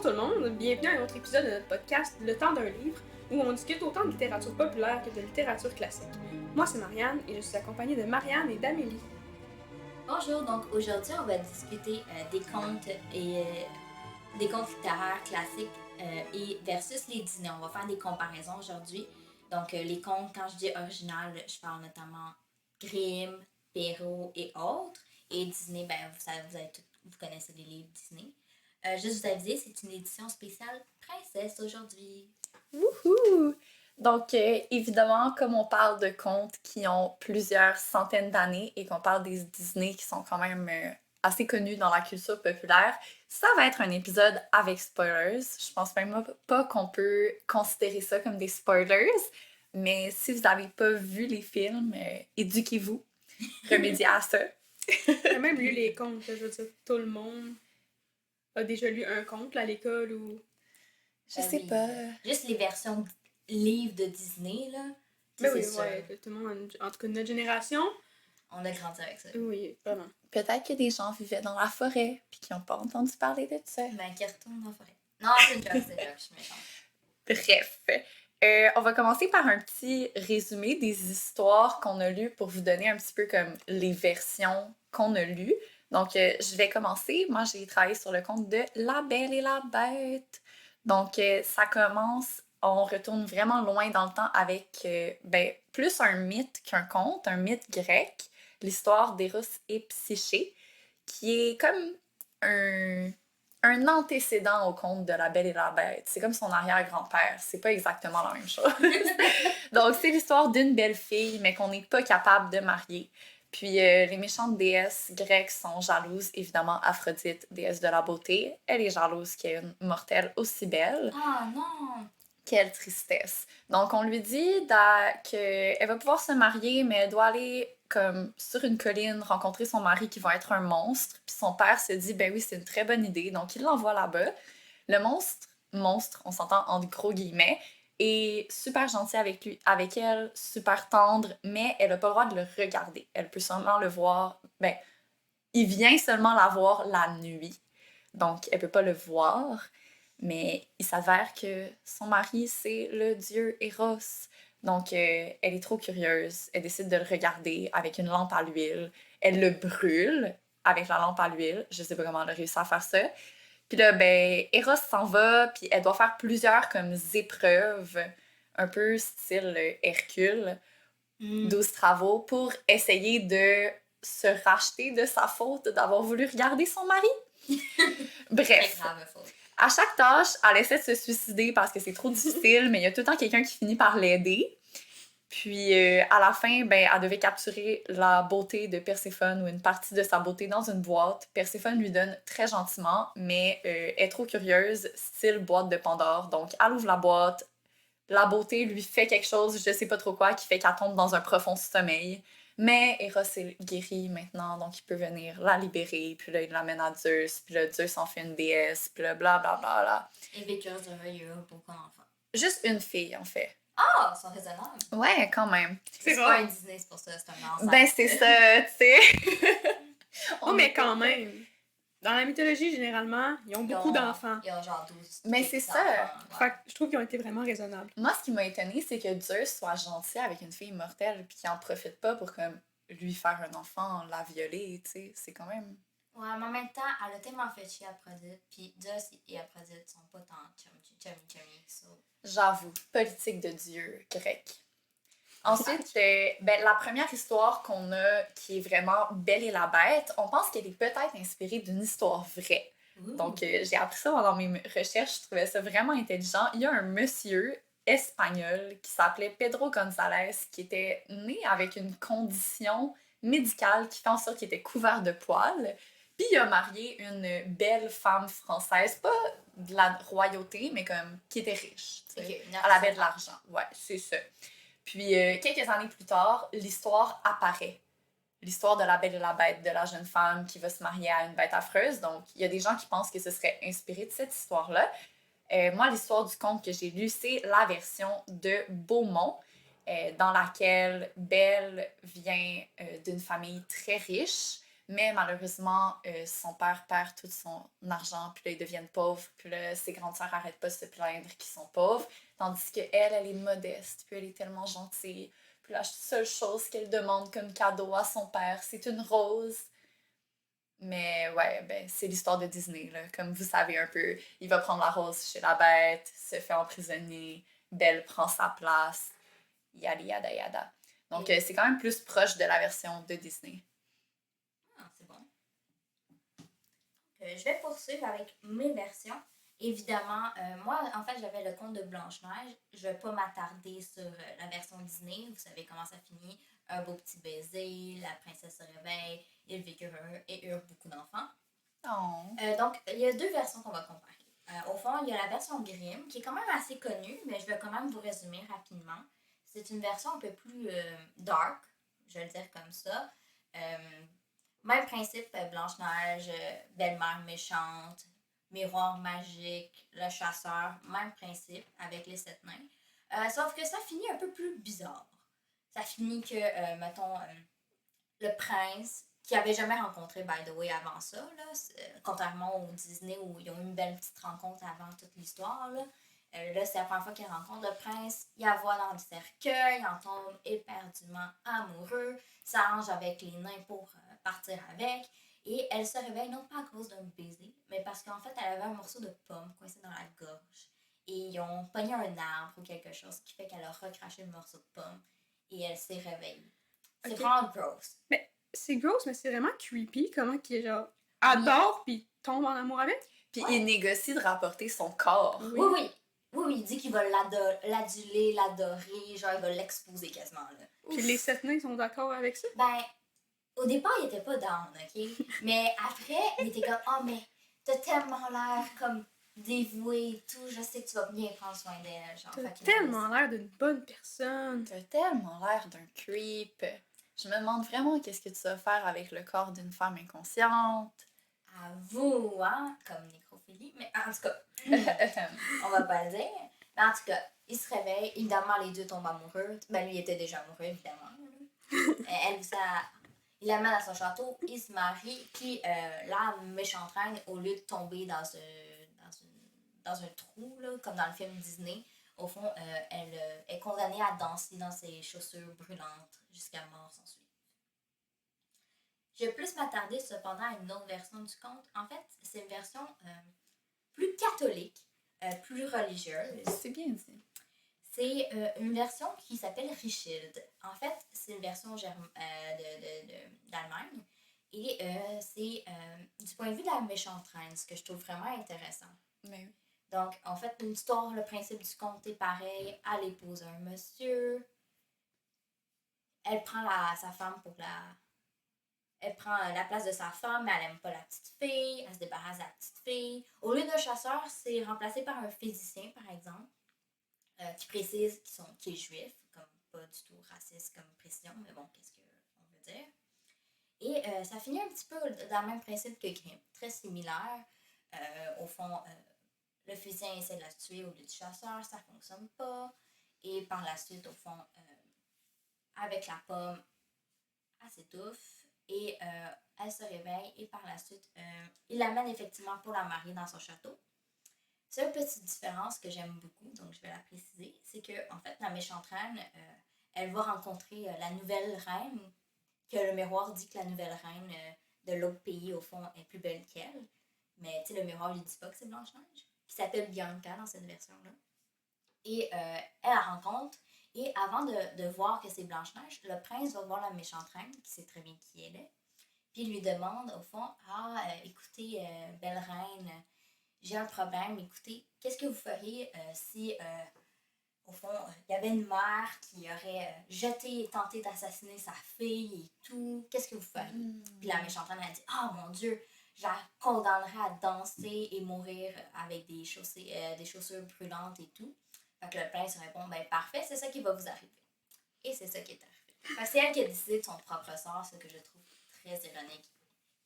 tout le monde, bienvenue à un autre épisode de notre podcast Le temps d'un livre, où on discute autant de littérature populaire que de littérature classique. Moi c'est Marianne et je suis accompagnée de Marianne et d'Amélie. Bonjour, donc aujourd'hui on va discuter des contes et des contes littéraires classiques et versus les Disney. On va faire des comparaisons aujourd'hui. Donc les contes, quand je dis original, je parle notamment Grimm, Perrault et autres. Et Disney, ben vous connaissez les livres Disney. Juste vous aviser, c'est une édition spéciale princesse aujourd'hui. Wouhou! Donc, évidemment, comme on parle de contes qui ont plusieurs centaines d'années et qu'on parle des Disney qui sont quand même assez connus dans la culture populaire, ça va être un épisode avec spoilers. Je pense même pas qu'on peut considérer ça comme des spoilers, mais si vous n'avez pas vu les films, éduquez-vous, remédiez à ça. J'ai même lu les contes, je veux dire, tout le monde a déjà lu un conte à l'école ou... Je sais pas. Juste les versions livres de Disney, là. Mais oui, ouais, tout le monde, en tout cas de notre génération. On a grandi avec ça. Oui, vraiment. Peut-être que des gens vivaient dans la forêt puis qui n'ont pas entendu parler de ça. Ben, qui retourne dans la forêt. Non, c'est une joke, je suis méchante. Bref, on va commencer par un petit résumé des histoires qu'on a lues pour vous donner un petit peu comme les versions qu'on a lues. Donc, je vais commencer. Moi, j'ai travaillé sur le conte de La Belle et la Bête. Donc, ça commence, on retourne vraiment loin dans le temps avec plus un mythe qu'un conte, un mythe grec, l'histoire d'Eros et Psyché, qui est comme un antécédent au conte de La Belle et la Bête. C'est comme son arrière-grand-père. C'est pas exactement la même chose. Donc, c'est l'histoire d'une belle fille, mais qu'on n'est pas capable de marier. Puis, les méchantes déesses grecques sont jalouses. Évidemment, Aphrodite, déesse de la beauté, elle est jalouse qu'il y ait une mortelle aussi belle. Ah non! Quelle tristesse. Donc, on lui dit qu'elle va pouvoir se marier, mais elle doit aller comme sur une colline rencontrer son mari qui va être un monstre. Puis son père se dit, ben oui, c'est une très bonne idée. Donc, il l'envoie là-bas. Le monstre, on s'entend entre gros guillemets, est super gentil avec elle, super tendre, mais elle n'a pas le droit de le regarder. Elle peut seulement le voir, il vient seulement la voir la nuit. Donc, elle peut pas le voir. Mais il s'avère que son mari, c'est le dieu Eros. Donc, elle est trop curieuse. Elle décide de le regarder avec une lampe à l'huile. Elle le brûle avec la lampe à l'huile. Je sais pas comment elle a réussi à faire ça. Puis là, Eros s'en va, puis elle doit faire plusieurs comme épreuves, un peu style Hercule, 12 travaux, pour essayer de se racheter de sa faute d'avoir voulu regarder son mari. Bref. Très grave faute. À chaque tâche, elle essaie de se suicider parce que c'est trop difficile, mais il y a tout le temps quelqu'un qui finit par l'aider. Puis, à la fin, elle devait capturer la beauté de Perséphone ou une partie de sa beauté dans une boîte. Perséphone lui donne très gentiment, mais elle est trop curieuse, style boîte de Pandore. Donc, elle ouvre la boîte, la beauté lui fait quelque chose, je sais pas trop quoi, qui fait qu'elle tombe dans un profond sommeil. Mais Eros est guéri maintenant, donc il peut venir la libérer, puis là, il l'amène à Zeus, puis là, Zeus en fait une déesse, puis là, blablabla. Et vécure heureux pour qu'on enfant. Juste une fille, en fait. Ah, ils sont raisonnables. Ouais, quand même. C'est pas un Disney, c'est pour ça, c'est un ensemble. Ben, c'est ça, tu sais. Oh, mais quand même. Dans la mythologie, généralement, ils ont beaucoup d'enfants. Ils ont genre 12. Mais c'est ça. Ouais. Fait que je trouve qu'ils ont été vraiment raisonnables. Moi, ce qui m'a étonnée, c'est que Zeus soit gentil avec une fille mortelle, puis qu'il en profite pas pour comme lui faire un enfant, la violer, tu sais. C'est quand même... Ouais, mais en même temps, elle a tellement fait chier Aphrodite, puis Zeus et Aphrodite sont pas tant chummy, so. J'avoue, politique de dieu grec. Ensuite, la première histoire qu'on a, qui est vraiment Belle et la Bête, on pense qu'elle est peut-être inspirée d'une histoire vraie. Donc, j'ai appris ça pendant mes recherches, je trouvais ça vraiment intelligent. Il y a un monsieur espagnol qui s'appelait Pedro González, qui était né avec une condition médicale qui fait en sorte qu'il était couvert de poils. Puis il a marié une belle femme française, pas de la royauté, mais comme qui était riche. Okay, elle avait de l'argent. Ouais, c'est ça. Puis quelques années plus tard, l'histoire apparaît. L'histoire de La Belle et la Bête, de la jeune femme qui va se marier à une bête affreuse. Donc, il y a des gens qui pensent que ce serait inspiré de cette histoire-là. Moi, l'histoire du conte que j'ai lu, c'est la version de Beaumont, dans laquelle Belle vient d'une famille très riche, Mais malheureusement, son père perd tout son argent, puis là, ils deviennent pauvres, puis là, ses grandes sœurs arrêtent pas de se plaindre qu'ils sont pauvres, tandis qu'elle, elle est modeste, puis elle est tellement gentille. Puis la seule chose qu'elle demande comme cadeau à son père, c'est une rose. Mais ouais, ben, c'est l'histoire de Disney, là. Comme vous savez un peu, il va prendre la rose chez la bête, se fait emprisonner, Belle prend sa place, yada yada yada. Donc, c'est quand même plus proche de la version de Disney. Ah, c'est bon. Je vais poursuivre avec mes versions. Évidemment, moi, en fait, j'avais le conte de Blanche-Neige. Je ne vais pas m'attarder sur la version Disney. Vous savez comment ça finit. Un beau petit baiser, la princesse se réveille, ils vécurent heureux et eurent beaucoup d'enfants. Oh. Donc, il y a deux versions qu'on va comparer. Au fond, il y a la version Grimm, qui est quand même assez connue, mais je vais quand même vous résumer rapidement. C'est une version un peu plus dark, je vais le dire comme ça. Même principe, Blanche-Neige, belle-mère méchante, miroir magique, le chasseur, même principe avec les 7 nains. Sauf que ça finit un peu plus bizarre. Ça finit que, mettons, le prince, qui avait jamais rencontré, by the way, avant ça, là, contrairement au Disney où ils ont eu une belle petite rencontre avant toute l'histoire, là. Là, c'est la première fois qu'il rencontre le prince. Il la voit dans le cercueil, il en tombe éperdument amoureux, s'arrange avec les nains pour partir avec. Et elle se réveille non pas à cause d'un baiser, mais parce qu'en fait, elle avait un morceau de pomme coincé dans la gorge. Et ils ont pogné un arbre ou quelque chose qui fait qu'elle a recraché le morceau de pomme et elle s'est réveillée. C'est vraiment gross. Mais c'est gross, mais c'est vraiment creepy comment qu'il genre adore puis tombe en amour avec. Puis il négocie de rapporter son corps. Oui, il dit qu'il va l'aduler, l'adorer, genre il va l'exposer quasiment, là. Puis les 7 nains sont d'accord avec ça? Ben, au départ, il était pas down, ok? Mais après, il était comme, oh, mais t'as tellement l'air comme dévoué et tout, je sais que tu vas bien prendre soin d'elle. Genre, T'as tellement l'air d'une bonne personne. T'as tellement l'air d'un creep. Je me demande vraiment qu'est-ce que tu vas faire avec le corps d'une femme inconsciente. À vous, hein? Comme nécrophilie. Mais en tout cas, on va pas le dire. Mais en tout cas, il se réveille. Évidemment, les deux tombent amoureux. Ben, lui était déjà amoureux, évidemment. Elle, il l'amène à son château, il se marie, puis la méchante reine, au lieu de tomber dans un trou, là, comme dans le film Disney, au fond, elle est condamnée à danser dans ses chaussures brûlantes jusqu'à mort sans suite. Je vais plus m'attarder cependant à une autre version du conte. En fait, c'est une version plus catholique, plus religieuse. C'est bien dit. C'est une version qui s'appelle Richilde. En fait, c'est une version d'Allemagne. Et c'est du point de vue de la méchante reine, ce que je trouve vraiment intéressant. Mais oui. Donc, en fait, l'histoire, le principe du conte est pareil. Elle épouse un monsieur. Elle prend sa femme pour la... Elle prend la place de sa femme, mais elle n'aime pas la petite fille. Elle se débarrasse de la petite fille. Au lieu d'un chasseur, c'est remplacé par un physicien, par exemple. Qui précise qu'il est juif, comme pas du tout raciste comme précision, mais bon, qu'est-ce qu'on veut dire. Et ça finit un petit peu dans le même principe que Grimm, très similaire. Au fond, le physicien essaie de la tuer au lieu du chasseur, ça fonctionne pas. Et par la suite, au fond, avec la pomme, elle s'étouffe et elle se réveille. Et par la suite, il l'amène effectivement pour la marier dans son château. Seule petite différence que j'aime beaucoup, donc je vais la préciser, c'est que en fait, la méchante reine, elle va rencontrer la nouvelle reine, que le miroir dit que la nouvelle reine de l'autre pays, au fond, est plus belle qu'elle. Mais tu sais, le miroir lui dit pas que c'est Blanche-Neige, qui s'appelle Bianca dans cette version-là. Et elle la rencontre, et avant de voir que c'est Blanche-Neige, le prince va voir la méchante reine, qui sait très bien qui elle est, puis il lui demande, au fond, écoutez, belle reine, j'ai un problème, écoutez, qu'est-ce que vous feriez si, au fond, il y avait une mère qui aurait tenté d'assassiner sa fille et tout, qu'est-ce que vous feriez? Puis la méchante reine a dit, ah mon Dieu, je la condamnerais à danser et mourir avec des chaussures brûlantes et tout. Fait que le prince répond, ben parfait, c'est ça qui va vous arriver. Et c'est ça qui est arrivé. C'est elle qui a décidé de son propre sort, ce que je trouve très ironique.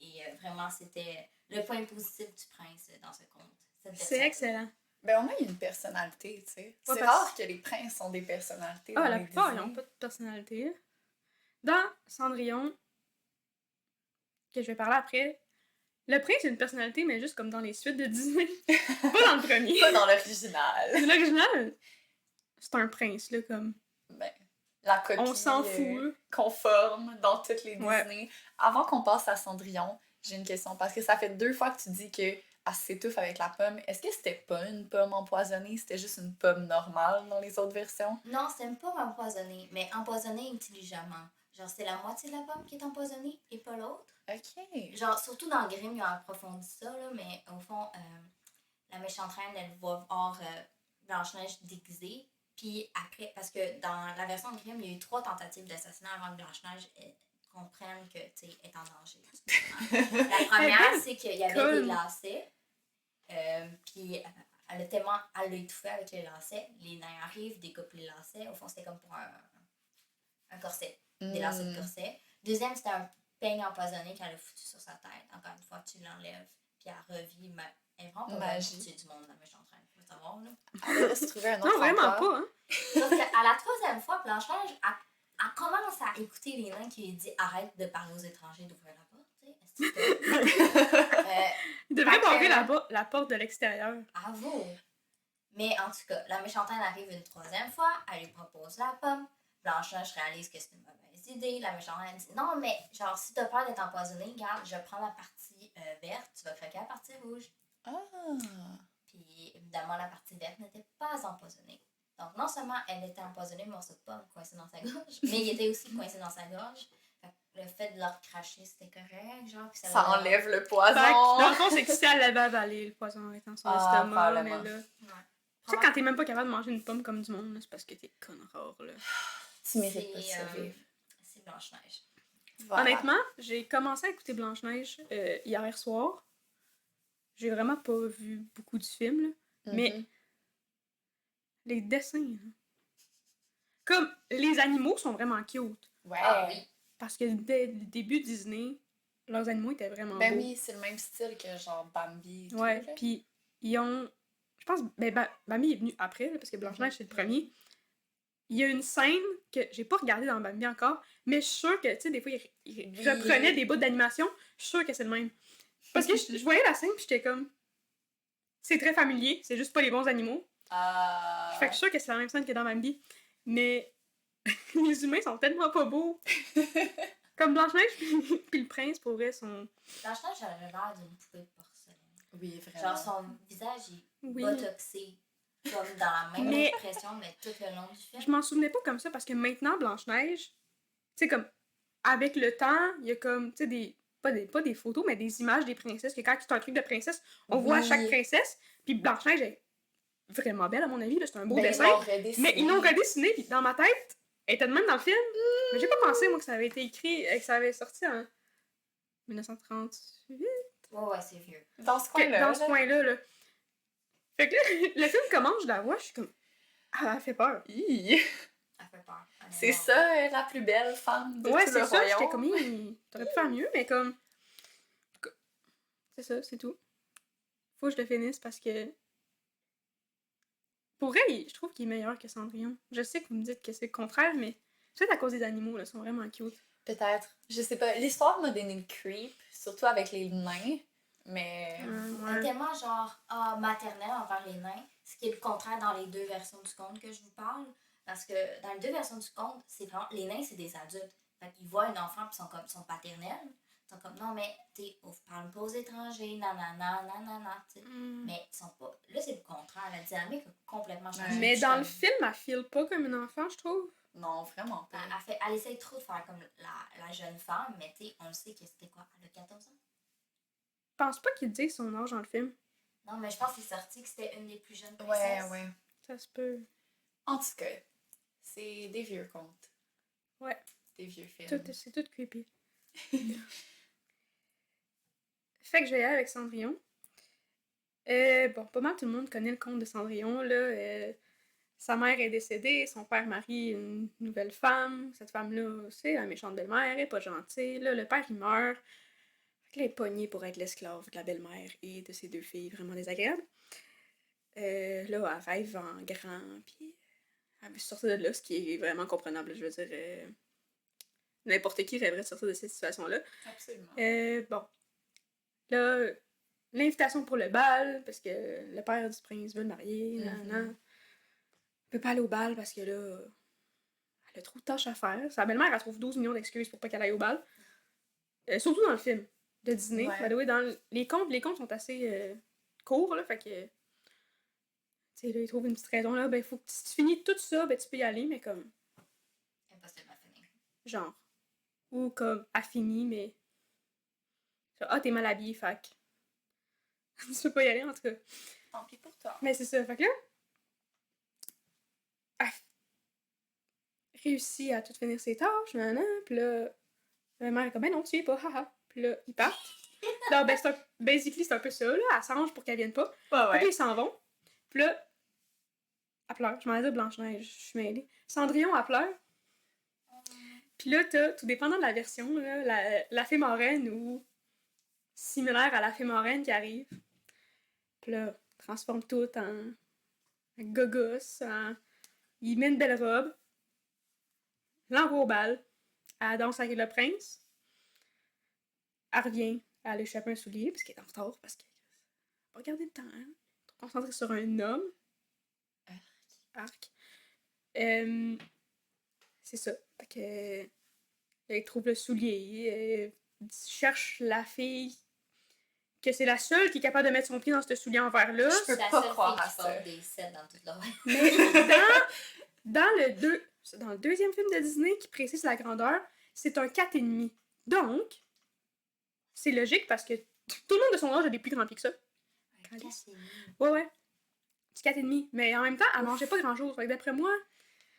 Et vraiment, c'était le point positif du prince dans ce conte. C'est excellent. Ben au moins, il y a une personnalité, tu sais. C'est rare que les princes ont des personnalités. Ah, la plupart, ils n'ont pas de personnalité. Dans Cendrillon, que je vais parler après, le prince, c'est une personnalité, mais juste comme dans les suites de Disney. Pas dans le premier. Pas dans l'original. L'original, c'est un prince, là, comme... Ben, la copie On s'en fout, là. conforme dans toutes les Ouais. Disney. Avant qu'on passe à Cendrillon, j'ai une question, parce que ça fait 2 fois que tu dis que elle s'étouffe avec la pomme. Est-ce que c'était pas une pomme empoisonnée? C'était juste une pomme normale dans les autres versions? Non, c'est une pomme empoisonnée, mais empoisonnée intelligemment. Genre, c'est la moitié de la pomme qui est empoisonnée et pas l'autre. OK. Genre, surtout dans Grimm, ils ont approfondi ça, là, mais au fond, la méchante reine, elle va voir Blanche-Neige déguisée. Puis après, parce que dans la version de Grimm, il y a eu 3 tentatives d'assassinat avant que Blanche-Neige comprenne que, tu sais, est en danger. La première, c'est qu'il y avait des lacets. Puis elle l'a étouffé avec les lacets. Les nains arrivent, découpent les lacets. Au fond, c'était comme pour un corset. Des lacets de corset. Deuxième, c'était un peigne empoisonné qu'elle a foutu sur sa tête. Encore une fois, tu l'enlèves, puis elle revit. Elle est vraiment pas magie du monde, la méchante reine. Faut savoir, là. Elle va se trouver un autre Non, vraiment emploi. pas, hein. Sauf qu'à la 3e fois, Blanche-Neige, elle commence à écouter les nains qui lui disent arrête de parler aux étrangers, d'ouvrir la porte. Tu sais. Il devrait barrer la porte de l'extérieur. Avoue. Mais en tout cas, la méchante reine arrive une 3e fois, elle lui propose la pomme. Blanche-Neige réalise que c'est une mauvaise idée. La méchante reine dit non, mais genre, si t'as peur d'être empoisonnée, regarde, je prends la partie verte, tu vas craquer la partie rouge. Ah! Puis évidemment, la partie verte n'était pas empoisonnée. Donc, non seulement elle était empoisonnée, le morceau de pomme coincé dans sa gorge, mais il était aussi coincé dans sa gorge. Le fait de leur cracher, c'était correct, genre. Puis Ça enlève le poison. Fait que, dans le fond, c'est que si elle l'avait avalé, le poison aurait été dans son estomac, probablement. mais là... Ouais. Tu sais, quand t'es même pas capable de manger une pomme comme du monde, là, c'est parce que t'es conne rare, là. Tu mérites pas de survivre. C'est Blanche-Neige. Voilà. Honnêtement, j'ai commencé à écouter Blanche-Neige hier soir. J'ai vraiment pas vu beaucoup du film, là. Mais les dessins, là. Comme, les animaux sont vraiment cute. Ouais. Ah oui. Parce que dès le début Disney, leurs animaux étaient vraiment Ben beaux. oui, c'est le même style que genre Bambi et Ouais, tout, là. puis ils ont... Je pense... Bambi est venu après, là, parce que Blanche-Neige, c'est le premier. Il y a une scène que j'ai pas regardée dans Bambi encore, mais je suis sûre que, tu sais, des fois, ils reprenaient des bouts d'animation. Je suis sûre que c'est le même. Parce que je voyais la scène, puis j'étais comme... C'est très familier, c'est juste pas les bons animaux. Fait que je suis sûre que c'est la même scène que dans Bambi. Mais les humains sont tellement pas beaux. Comme Blanche-Neige puis le prince, pour vrai, sont... Blanche-Neige avait l'air d'une poupée de porcelaine. Oui, vraiment. Genre, son visage est Oui. botoxé, comme dans la même expression, mais tout le long du film. Je m'en souvenais pas comme ça, parce que maintenant, Blanche-Neige, tu sais, comme, avec le temps, il y a comme, tu sais, pas des photos, mais des images des princesses, que quand c'est un truc de princesse, on voit chaque princesse, puis Blanche-Neige est vraiment belle, à mon avis, là, c'est un beau dessin. Mais ils l'ont redessiné, puis dans ma tête, elle était de même dans le film. Mais j'ai pas pensé, moi, que ça avait été écrit, que ça avait sorti en 1938. Ouais, c'est vieux. Dans ce coin-là. Dans ce coin-là, là. Fait que là, le film commence, je la vois, je suis comme... Ah, elle fait peur. Hi. Elle fait peur. C'est ça, la plus belle femme de Ouais, tout c'est le ça, royaume. j'étais comme... T'aurais pu faire mieux, mais comme... C'est ça, c'est tout. Faut que je le finisse parce que... Pour vrai, je trouve qu'il est meilleur que Cendrillon. Je sais que vous me dites que c'est le contraire, mais... C'est à cause des animaux, là, ils sont vraiment cute. Peut-être. Je sais pas. L'histoire m'a donné le creep, surtout avec les nains, mais... Elle est tellement genre maternelle envers les nains, ce qui est le contraire dans les 2 versions du conte que je vous parle. Parce que dans les 2 versions du conte, c'est vraiment les nains, c'est des adultes. Fait qu'ils voient un enfant puis sont paternels. Ils sont comme non, mais parle pas aux étrangers, nanana, nanana. Mais ils sont pas. Là, c'est le contraire. La dynamique a complètement changé. Mais dans le film, elle file pas comme une enfant, je trouve. Non, vraiment pas. Elle essaie trop de faire comme la jeune femme, mais on le sait que c'était quoi? Elle a 14 ans? Je pense pas qu'il dise son âge dans le film. Non, mais je pense que c'est sorti que c'était une des plus jeunes princesses. Ouais. Ça se peut. En tout cas, c'est des vieux contes. Ouais. Des vieux films. C'est tout creepy. Fait que je vais y aller avec Cendrillon. Bon, pas mal tout le monde connaît le conte de Cendrillon, là. Sa mère est décédée, son père marie une nouvelle femme. Cette femme-là, c'est la méchante belle-mère, elle est pas gentille. Là, le père, il meurt. Fait qu'elle est pognée pour être l'esclave de la belle-mère et de ses 2 filles vraiment désagréables. Là, elle rêve en grand, puis elle veut sortir de là, ce qui est vraiment comprenable. Je veux dire, n'importe qui rêverait de sortir de cette situation-là. Absolument. Bon. Là, l'invitation pour le bal, parce que le père du prince veut le marier, Elle peut pas aller au bal parce que là, elle a trop de tâches à faire. Sa belle-mère, elle trouve 12 millions d'excuses pour pas qu'elle aille au bal. Surtout dans le film de Disney. Ouais. By the way, dans les contes sont assez courts, là, fait que... Tu sais, là, ils trouvent une petite raison, là, ben, faut que si tu finis tout ça, ben, tu peux y aller, mais comme... Impossible à finir. Genre. Ou comme, à fini, mais... Ah, t'es mal habillé, fac. Tu peux pas y aller, en tout cas. Tant pis pour toi. Mais c'est ça, fait que là... Elle réussit à tout finir ses tâches, pis là... Ma mère est comme, ben non, tu y es pas, haha. Pis là, ils partent. Non, ben, basically, c'est un peu ça, là. Elle s'arrange pour qu'elle vienne pas. Ouais, Puis ils s'en vont. Puis là, elle pleure. Je m'en ai dit Blanche-Neige, je suis mêlée. Cendrillon, elle pleure. Puis là, t'as, tout dépendant de la version, là, la fée marraine ou similaire à la fée marraine qui arrive. Puis là, transforme tout en gogos. Il met une belle robe. L'envoie au bal. Elle danse avec le prince. Elle revient. Elle a échappé un soulier parce qu'elle est en retard. Parce qu'elle n'a pas gardé le temps. Hein? Trop concentrée sur un homme. Arc. C'est ça. Fait que... Elle trouve le soulier. Elle cherche la fille que c'est la seule qui est capable de mettre son pied dans ce soulier en verre-là. Je peux pas croire à ça. Des scènes dans toute leur Mais dans le deuxième film de Disney qui précise la grandeur, c'est un 4,5. Donc, c'est logique parce que tout le monde de son âge a des plus grands pieds que ça. Ouais. C'est 4,5. Mais en même temps, elle mangeait pas grand-chose. Fait que d'après moi,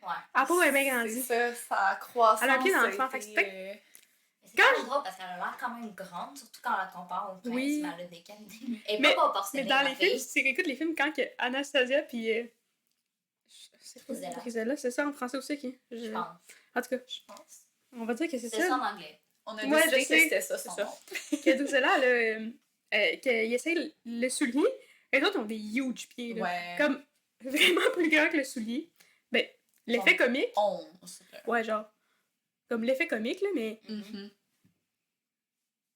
elle a pas bien grandi. C'est ça, croissance. Elle a un pied dans le ça flanc. a Fait que été, C'est quand même drôle parce qu'elle a l'air quand même grande, surtout quand on la compare au prince, Oui. mais elle a des qualités. Elle est Mais- pas proportionnée. Mais dans la les films, fille. si tu écoutes les films quand que Anastasia puis c'est pas Drizella. Drizella, c'est ça en français aussi qui. Je pense. En tout cas, je pense. on va dire que c'est C'est ça ça. en anglais. On a Ouais, décidé je que sais. c'était ça, C'est son ça. nom. Que Drizella, qu'il essaye le soulier. Et autres, ils ont des huge pieds. Là. Ouais. Comme vraiment plus grand que le soulier. Ben, l'effet comique. 11. Ouais, genre. Comme l'effet comique, là, mais Mhm.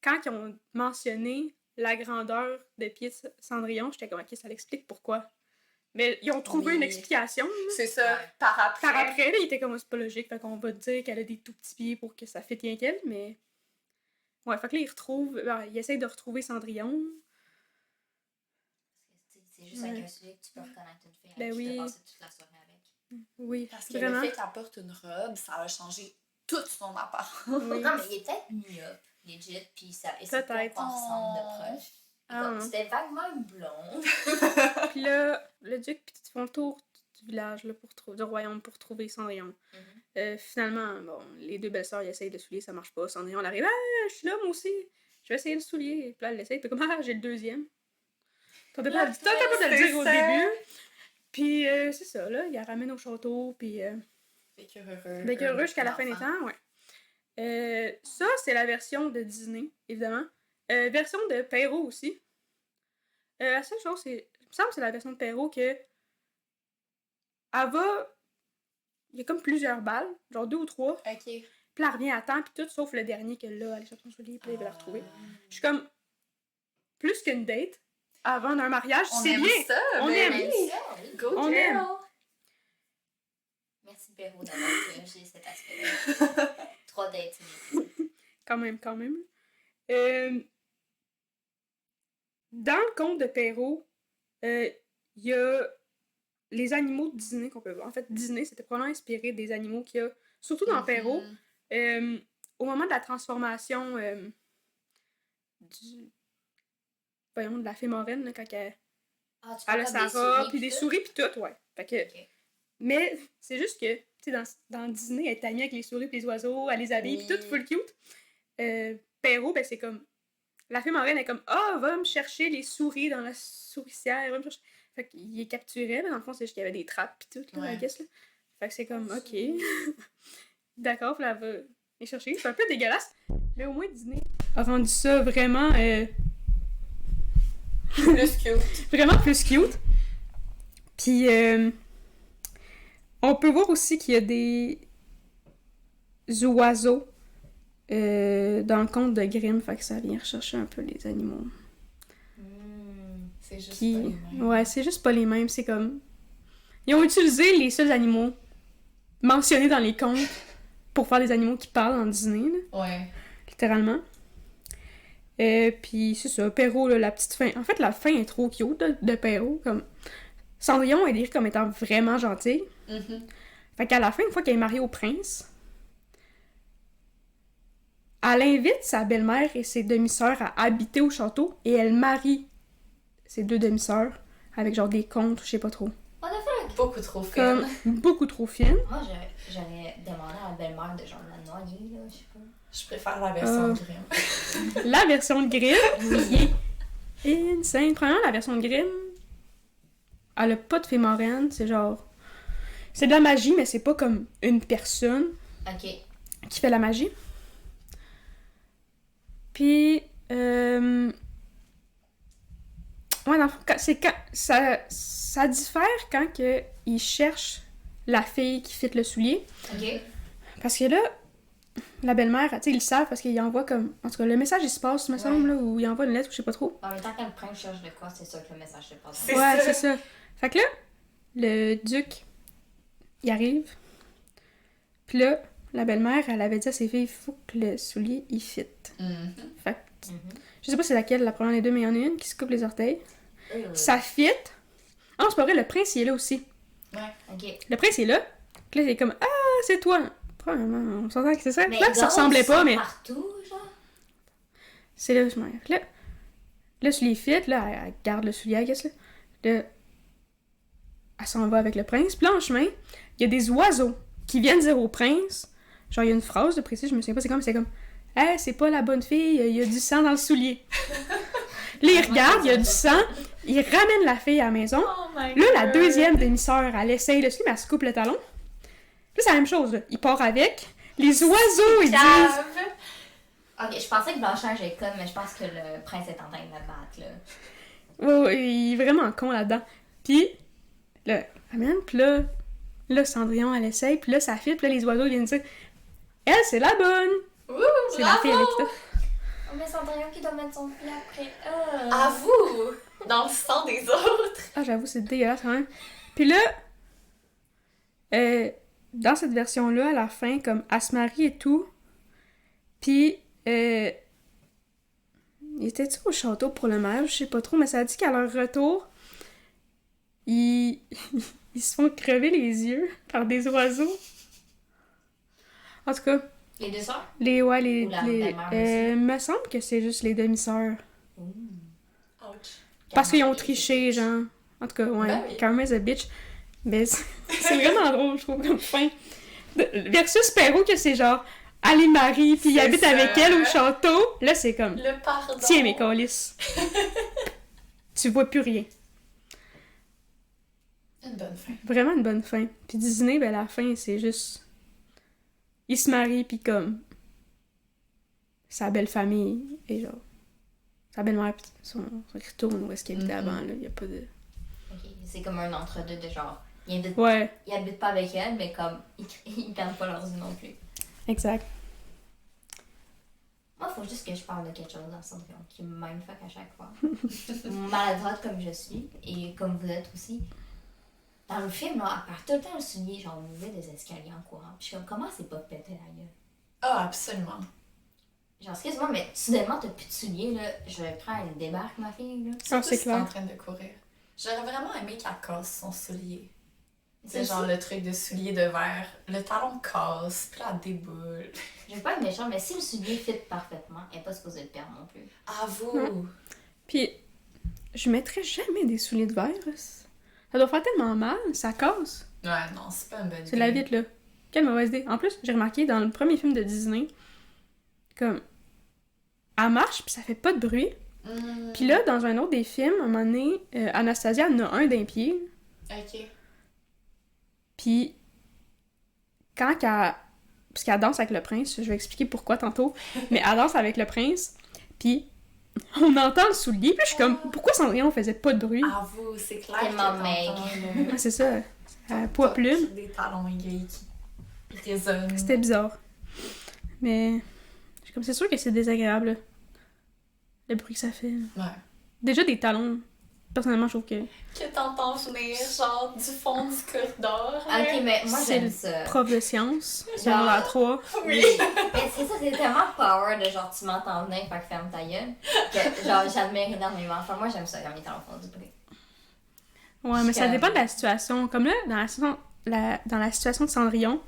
quand ils ont mentionné la grandeur des pieds de Cendrillon, j'étais comme, ok, ça l'explique pourquoi. Mais ils ont trouvé Oui. une explication. Là. C'est ça, par après. Par après, là, il était comme, c'est pas logique, fait qu'on va te dire qu'elle a des tout petits pieds pour que ça fitte rien qu'elle, mais... Ouais, fait que là, il essaye de retrouver Cendrillon. C'est juste avec un soulier que tu peux reconnaître une fille. Ben avec qui oui. t'as passé toute la soirée avec. Oui, Parce que vraiment. le fait qu'elle porte une robe, ça a changé toute son apparence. Oui. Non, mais il est peut-être myope, legit, puis ça essaie de Peut-être. pas ensemble de proche. Ah, Comme, non. c'était vaguement une blonde. Puis là, le duc pis ils font le tour du village, là, du royaume, pour trouver Cendrillon. Finalement, bon, les deux belles-sœurs, ils essayent de le soulier, ça marche pas. Cendrillon, elle arrive, « Ah, je suis là, moi aussi! Je vais essayer le soulier. » Puis là, elle l'essaye, puis comme, « Ah, j'ai le deuxième. » T'as capable de le dire au début. Puis c'est ça, là, il la ramène au château, puis... heureux jusqu'à la fin des temps, ouais. Ça, c'est la version de Disney, évidemment. Version de Perrault aussi. La seule chose, c'est... Il me semble que c'est la version de Perrault que... Elle va... Il y a comme plusieurs balles, genre 2 ou 3. Ok. Puis là, elle revient à temps, puis tout, sauf le dernier que là, elle est sur son soulier, puis là, il va la retrouver. Je suis comme... Plus qu'une date, avant d'un mariage, On c'est aime bien! ça, On ben aime. oui. ça, oui. Go On girl. aime. Merci Perrault d'avoir j'ai cet aspect-là. 3 dates, c'est Quand même. Dans le conte de Perrault, il y a les animaux de Disney qu'on peut voir. En fait, Disney, c'était probablement inspiré des animaux qu'il y a, surtout dans Perrault. Au moment de la transformation de la fée marraine, là, quand elle a sa robe, puis des souris, puis tout, ouais. Fait que... Ok. Mais c'est juste que, tu sais, dans Disney, elle est amie avec les souris et les oiseaux, elle les habille, Oui. puis tout, full cute. Perrault, ben c'est comme... La fée marraine est comme, va me chercher les souris dans la souricière, va me chercher... Fait qu'il est capturé, mais dans le fond, c'est juste qu'il y avait des trappes pis tout, là, Ouais. I guess, là. Fait que c'est comme, ok. D'accord, puis là, elle va les chercher. C'est un peu dégueulasse, mais au moins Disney a rendu ça vraiment... Plus cute. vraiment plus cute. Puis, on peut voir aussi qu'il y a des oiseaux dans le conte de Grimm, fait que ça vient rechercher un peu les animaux. C'est juste Qui... pas les mêmes. Ouais, c'est juste pas les mêmes, c'est comme... Ils ont utilisé les seuls animaux mentionnés dans les contes pour faire des animaux qui parlent en Disney, là, Ouais. littéralement. Puis c'est ça, Perrault, là, la petite fin. En fait, la fin est trop cute de Perrault. Comme... Cendrillon est décrit comme étant vraiment gentil. Fait qu'à la fin, une fois qu'elle est mariée au prince, elle invite sa belle-mère et ses demi-sœurs à habiter au château et elle marie ses 2 demi-sœurs avec genre des contes, je sais pas trop. What the fuck? Beaucoup trop Comme fine. beaucoup trop fine. Moi, j'aurais demandé à la belle-mère de genre la noyer, là, je sais pas. Je préfère la version de Grimm. La version de Grimm qui est insane. Premièrement, la version de Grimm, elle a pas de fée marraine, c'est genre... C'est de la magie, mais c'est pas comme une personne Ok. qui fait la magie. Puis... Ouais, dans le fond, c'est quand... Ça diffère quand que ils cherchent la fille qui fit le soulier. Ok. Parce que là, la belle-mère, tu sais, ils le savent parce qu'ils envoient comme... En tout cas, le message, il se passe, me semble, là, ou il envoie une lettre, ou je sais pas trop. En même temps, quand le prince cherche de quoi, c'est sûr que le message se passe. C'est Ouais, ça. c'est ça. Fait que là, le duc, il arrive. Puis là, la belle-mère, elle avait dit à ses filles, il faut que le soulier, il fit. Fait que, je sais pas c'est laquelle, la première des deux, mais il y en a une qui se coupe les orteils. Ça fit. Ah, c'est pas vrai, le prince, il est là aussi. Ouais. Ok. Le prince, il est là. Puis là, il est comme, ah, c'est toi. Premièrement, on s'entend que c'est ça. Mais Là, ça ressemblait pas, mais partout, genre. c'est là, je m'en là, le soulier fit, là, elle garde le soulier, I guess, là. Là, elle s'en va avec le prince. Puis là, en chemin, il y a des oiseaux qui viennent dire au prince, genre, il y a une phrase de précis, je me souviens pas, c'est comme, hey, c'est pas la bonne fille, il y a du sang dans le soulier. Là, il regarde, il y a du sang, il ramène la fille à la maison. Oh my Là, la God. deuxième demi-sœur, elle essaye le soulier, mais elle se coupe le talon. Là, c'est la même chose, là. Il part avec. Les oiseaux, ils disent... Grave. Ok, je pensais que Blanche-Neige est conne, mais je pense que le prince est en train de la battre, là. Oh, il est vraiment con là-dedans. Puis, là, ramène, puis là, Cendrillon, elle essaye, puis là, ça fit, puis là, les oiseaux, ils viennent dire, elle, c'est la bonne! Ouh, C'est la fille avec ça. Oh, mais Cendrillon qui doit mettre son pied après. À vous! Dans le sang des autres! Ah, j'avoue, c'est dégueulasse quand même. Puis là, dans cette version-là, à la fin, comme, elle se marie et tout, puis, il était-tu au château pour le mariage? Je sais pas trop, mais ça a dit qu'à leur retour, ils se font crever les yeux par des oiseaux. En tout cas, Les deux sœurs? Ou la belle-mère aussi. me semble que c'est juste les demi-sœurs. Ouch. Parce qu'ils ont triché, genre. En tout cas, ouais, Ben oui. Karma's a bitch. Mais c'est vraiment drôle, je trouve, comme fin. Versus Perrault, que c'est genre, allez Marie, puis il C'est habite ça. avec elle au château. Là, c'est comme, Le pardon. tiens mes colisses. Tu vois plus rien. Une bonne fin. Vraiment une bonne fin. Puis Disney, ben la fin, c'est juste... Il se marie, puis comme... Sa belle famille, et genre... Sa belle-mère, puis son retourne où est-ce qu'il habitait avant, là. Il y a pas de... Ok, c'est comme un entre-deux de genre. Ils habitent pas avec elle, mais comme, ils perdent pas leurs yeux non plus. Exact. Moi, il faut juste que je parle de quelque chose dans Cendrillon qui me mindfuck à chaque fois. Maladroite comme je suis, et comme vous êtes aussi. Dans le film, là, elle perd tout le temps le soulier, genre, on ouvrait des escaliers en courant. Puis je suis comme, comment c'est pas pété la gueule? Ah, absolument. Genre, excuse-moi, mais soudainement, t'as plus de souliers, là. Je prends une débarque, ma fille, là. Ah, c'est Surtout si t'es en clair. train de courir. J'aurais vraiment aimé qu'elle casse son soulier. C'est C'est genre le truc de soulier de verre. Le talon casse, puis elle déboule. Je veux pas être méchant, mais si le soulier fit parfaitement, elle est pas supposée le perdre non plus. À vous! Ouais. Puis, je mettrais jamais des souliers de verre. Ça doit faire tellement mal, ça casse. Ouais, non, c'est pas une bonne idée. C'est la vite, là. Quelle mauvaise idée. En plus, j'ai remarqué dans le premier film de Disney, comme, elle marche, puis ça fait pas de bruit. Puis là, dans un autre des films, à un moment donné, Anastasia en a un d'un pied. Ok. Puis, quand qu'elle... Parce qu'elle danse avec le prince, je vais expliquer pourquoi tantôt. Mais elle danse avec le prince, puis on entend le soulier, puis je suis comme, pourquoi Cendrillon faisait pas de bruit? À vous, c'est clair. Tellement que maigre. t'entends Ah, c'est ça, poids plume. Des talons aiguilles qui résonnent. C'était bizarre. Mais Comme c'est sûr que c'est désagréable, là, le bruit que ça fait. Ouais. Déjà, des talons, personnellement, je trouve que Que t'entends venir, genre, du fond du corridor. Ok, mais moi c'est j'aime le ça. prof de sciences, Genre- secondaire 3. Oui. Mais c'est ça, c'est tellement power de genre tu m'entends venir, fait que ferme ta gueule. Que genre j'admire énormément. Enfin, moi j'aime ça quand les talons font du bruit. Ouais, mais ça Comme- dépend de la situation. Comme là, dans la situation de Cendrillon,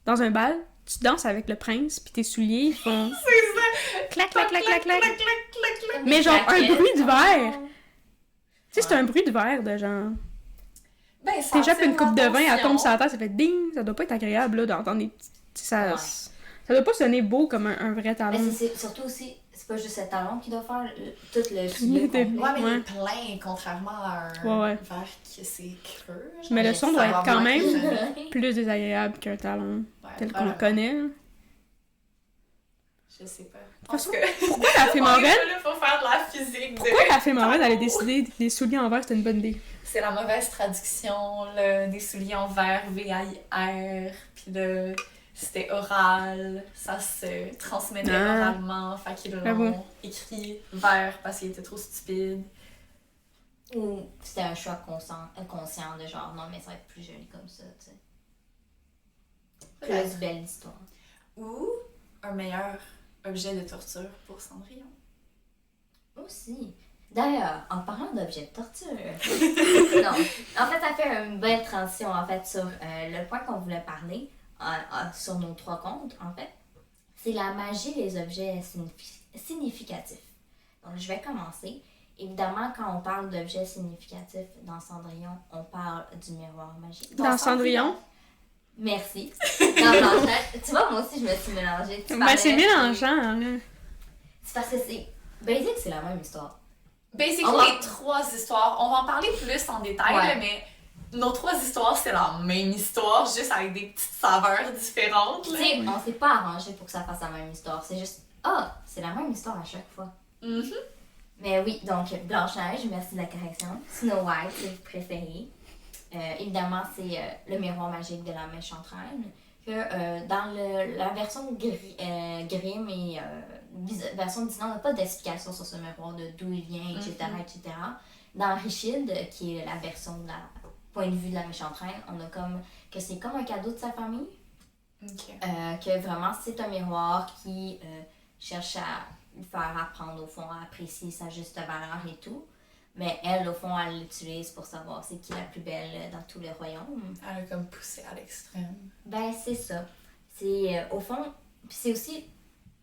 dans un bal, tu danses avec le prince, puis tes souliers, ils font clac, clac, clac, clac, clac. Comme Mais des genre, un claquettes. bruit de verre. Oh. Tu sais, c'est un bruit de verre de genre... Ben, ça T'échappes attire une coupe de vin, elle l'attention. tombe sur la terre, ça fait ding! Ça doit pas être agréable, là, d'entendre des petits... Ça, Ouais. ça doit pas sonner beau comme un vrai Mais talon. c'est surtout aussi, c'est pas juste le talon qui doit faire tout le Le pilier début. complet. Ouais, mais il Ouais. est plein, contrairement à un Ouais. verre que c'est creux. genre. Mais le son Ça doit va être quand moins même que- plus désagréable qu'un talon Ouais, tel qu'on le probablement. connaît. Là. Je sais pas. toute façon, Parce que... Pourquoi la On est fémorelle... pas là pour faire de la physique. Pourquoi la fémorelle allait décider que les souliers en verre, c'était une bonne idée? C'est la mauvaise traduction, là, des souliers en verre, V-A-I-R, puis là, c'était oral, ça se transmettait Ah. oralement, fait qu'ils J'avoue. l'ont écrit vert parce qu'il était trop stupide. Ou c'était un choix conscient de genre non, mais ça va être plus joli comme ça, tu sais. Plus belle histoire. Ou un meilleur objet de torture pour Cendrillon. Aussi. D'ailleurs, en parlant d'objets de torture, non, en fait, ça fait une belle transition en fait sur le point qu'on voulait parler sur nos 3 comptes, en fait. C'est la magie des objets significatifs. Donc, je vais commencer. Évidemment, quand on parle d'objets significatifs dans Cendrillon, on parle du miroir magique. Dans Cendrillon? Merci. Dans Blanche-Neige. Tu vois, moi aussi, je me suis mélangée. Tu Ben, parlais- c'est mélangeant, là. C'est parce que c'est... Basic, c'est la même histoire. Basically, On va- les 3 histoires, on va en parler plus en détail, Ouais. là, mais nos 3 histoires, c'est la même histoire, juste avec des petites saveurs différentes. Tu Là. sais, on s'est pas arrangé pour que ça fasse la même histoire. C'est juste, c'est la même histoire à chaque fois. Mhm. Mais oui, donc Blanche-Neige, merci de la correction. Snow White, c'est le préféré. Évidemment, c'est le miroir magique de la méchante reine. Que dans la version Grimm et version Disney, on n'a pas d'explication sur ce miroir, de d'où il vient, etc., etc. Dans Richilde, qui est la version de la point de vue de la méchante reine, on a comme que c'est comme un cadeau de sa famille. Ok. Que vraiment c'est un miroir qui cherche à lui faire apprendre au fond à apprécier sa juste valeur et tout. Mais elle, au fond, elle l'utilise pour savoir c'est qui la plus belle dans tous les royaumes. Elle a comme poussé à l'extrême. Ben, c'est ça. C'est au fond, puis c'est aussi,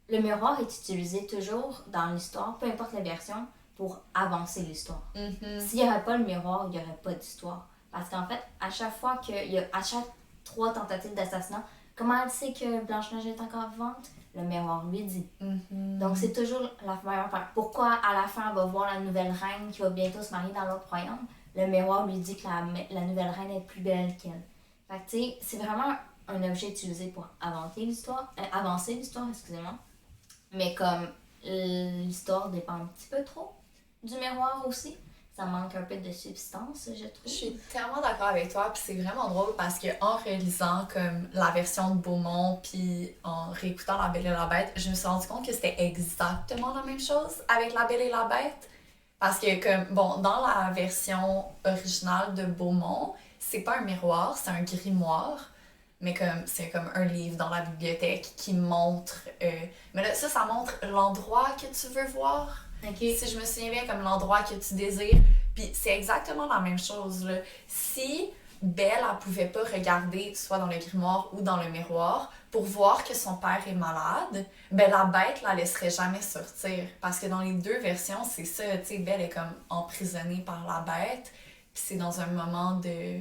le miroir est utilisé toujours dans l'histoire, peu importe la version, pour avancer l'histoire. Mhm. S'il n'y aurait pas le miroir, il n'y aurait pas d'histoire. Parce qu'en fait, à chaque fois qu'il y a, à chaque 3 tentatives d'assassinat, comment elle sait que Blanche-Neige est encore vivante? Le miroir lui dit. Mhm. Donc c'est toujours la meilleure part. Pourquoi à la fin elle va voir la nouvelle reine qui va bientôt se marier dans l'autre royaume? Le miroir lui dit que la nouvelle reine est plus belle qu'elle. Fait que tu sais, c'est vraiment un objet utilisé pour avancer l'histoire, excusez-moi. Mais comme l'histoire dépend un petit peu trop du miroir aussi, ça manque un peu de substance, je trouve. Je suis tellement d'accord avec toi, puis c'est vraiment drôle parce que en réalisant comme la version de Beaumont, puis en réécoutant La Belle et la Bête, je me suis rendu compte que c'était exactement la même chose avec La Belle et la Bête. Parce que comme, bon, dans la version originale de Beaumont, c'est pas un miroir, c'est un grimoire. Mais comme c'est comme un livre dans la bibliothèque qui montre... mais là, ça montre l'endroit que tu veux voir. Ok. Si je me souviens bien, comme l'endroit que tu désires. Puis c'est exactement la même chose, là. Si Belle, elle pouvait pas regarder soit dans le grimoire ou dans le miroir pour voir que son père est malade, ben la bête la laisserait jamais sortir. Parce que dans les 2 versions, c'est ça, tu sais, Belle est comme emprisonnée par la bête. Puis c'est dans un moment de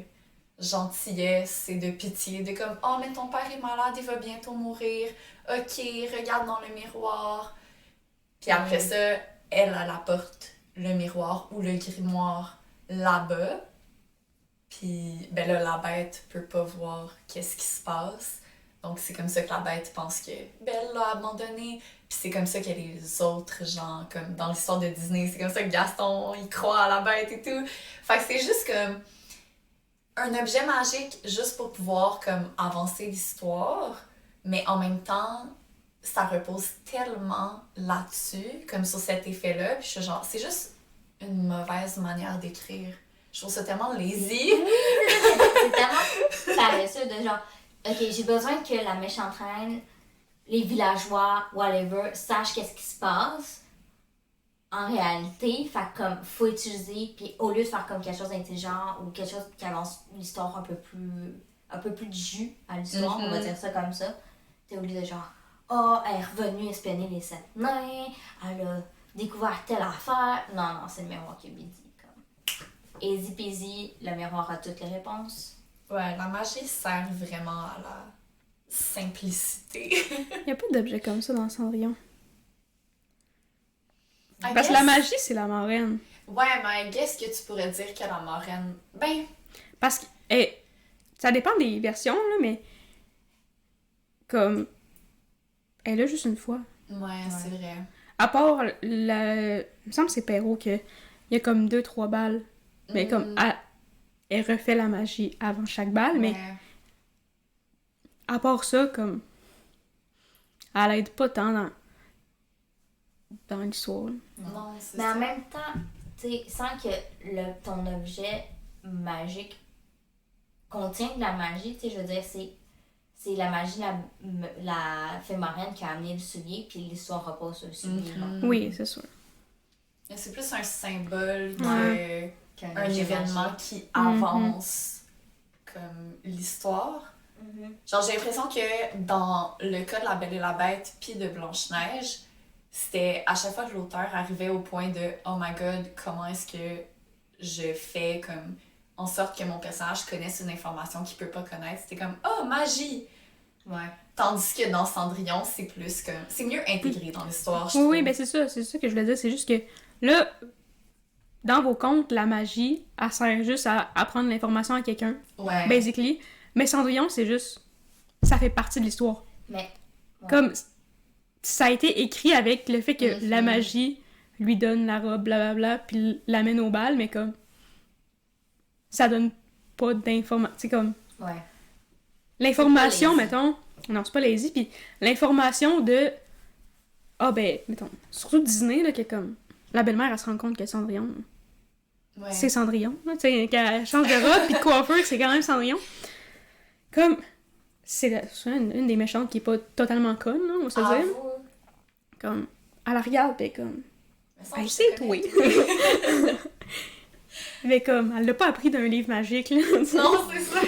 gentillesse et de pitié, de comme « Oh, mais ton père est malade, il va bientôt mourir. Ok, regarde dans le miroir. » Puis après ça, elle apporte le miroir ou le grimoire là-bas. Puis ben là, la bête peut pas voir qu'est-ce qui se passe. Donc c'est comme ça que la bête pense que Belle l'a abandonné. Puis c'est comme ça que les autres gens, comme dans l'histoire de Disney, c'est comme ça que Gaston, il croit à la bête et tout. Fait que c'est juste comme un objet magique juste pour pouvoir comme avancer l'histoire, mais en même temps, ça repose tellement là-dessus, comme sur cet effet-là, puis je suis genre, c'est juste une mauvaise manière d'écrire. Je trouve ça tellement lazy. C'est tellement paresseux de genre, ok, j'ai besoin que la méchante reine, les villageois, whatever, sachent qu'est-ce qui se passe. En réalité, fait comme, faut utiliser, puis au lieu de faire comme quelque chose d'intelligent ou quelque chose qui avance l'histoire un peu plus de jus à l'histoire, on va dire ça comme ça, t'es au lieu de genre, oh, elle est revenue espionner les 7 nains, elle a découvert telle affaire. Non, c'est le miroir qui lui dit. Comme. Easy peasy, le miroir a toutes les réponses. Ouais, la magie sert vraiment à la simplicité. Il y a pas d'objet comme ça dans Cendrillon. I Parce que guess- la magie, c'est la marraine. Ouais, mais qu'est-ce que tu pourrais dire que la marraine... Ben, Parce que, ça dépend des versions, là, mais comme, elle a juste une fois. ouais, c'est vrai. À part, il me semble que c'est Perrault qu'il y a comme 2-3 balles. Mais comme, elle refait la magie avant chaque balle, mais Ouais. à part ça, comme, elle aide pas tant dans l'histoire. Non, c'est Mais ça. en même temps, tu sais, sans que ton objet magique contienne de la magie, tu sais, je veux dire, c'est la magie, la fée marraine qui a amené le soulier, puis l'histoire repose sur le soulier. genre. Oui, c'est sûr. Mais c'est plus un symbole Ouais. qu'un Qu'un objet événement magique. qui avance comme l'histoire. Mhm. Genre, j'ai l'impression que dans le cas de La Belle et la Bête puis de Blanche-Neige, c'était à chaque fois que l'auteur arrivait au point de « Oh my God, comment est-ce que je fais comme en sorte que mon personnage connaisse une information qu'il peut pas connaître? » C'était comme « Oh, magie! Ouais. » Tandis que dans Cendrillon, c'est plus comme... C'est mieux intégré dans l'histoire, je Oui, trouve. oui, ben c'est ça que je voulais dire. C'est juste que là, dans vos contes, la magie, elle sert juste à apprendre l'information à quelqu'un, Ouais. basically. Mais Cendrillon, c'est juste, ça fait partie de l'histoire. Mais ouais. Comme, ça a été écrit avec le fait que Mhm. la magie lui donne la robe, blablabla, puis l'amène au bal, mais comme, ça donne pas d'information. C'est comme, Ouais. l'information, C'est pas lazy. mettons, non, c'est pas lazy, puis l'information de, mettons, surtout Disney, là, que comme, la belle-mère, elle se rend compte que Cendrillon, Ouais. c'est Cendrillon, là, tu sais, qu'elle change de robe, puis de coiffeur, c'est quand même Cendrillon. Comme, c'est une des méchantes qui est pas totalement conne, là, on va se Ah, dire. vous, Comme, elle la regarde, pis comme, Mais ça, hey, je c'est te toi! connais. Mais comme, elle l'a pas appris d'un livre magique, là. Non, c'est ça.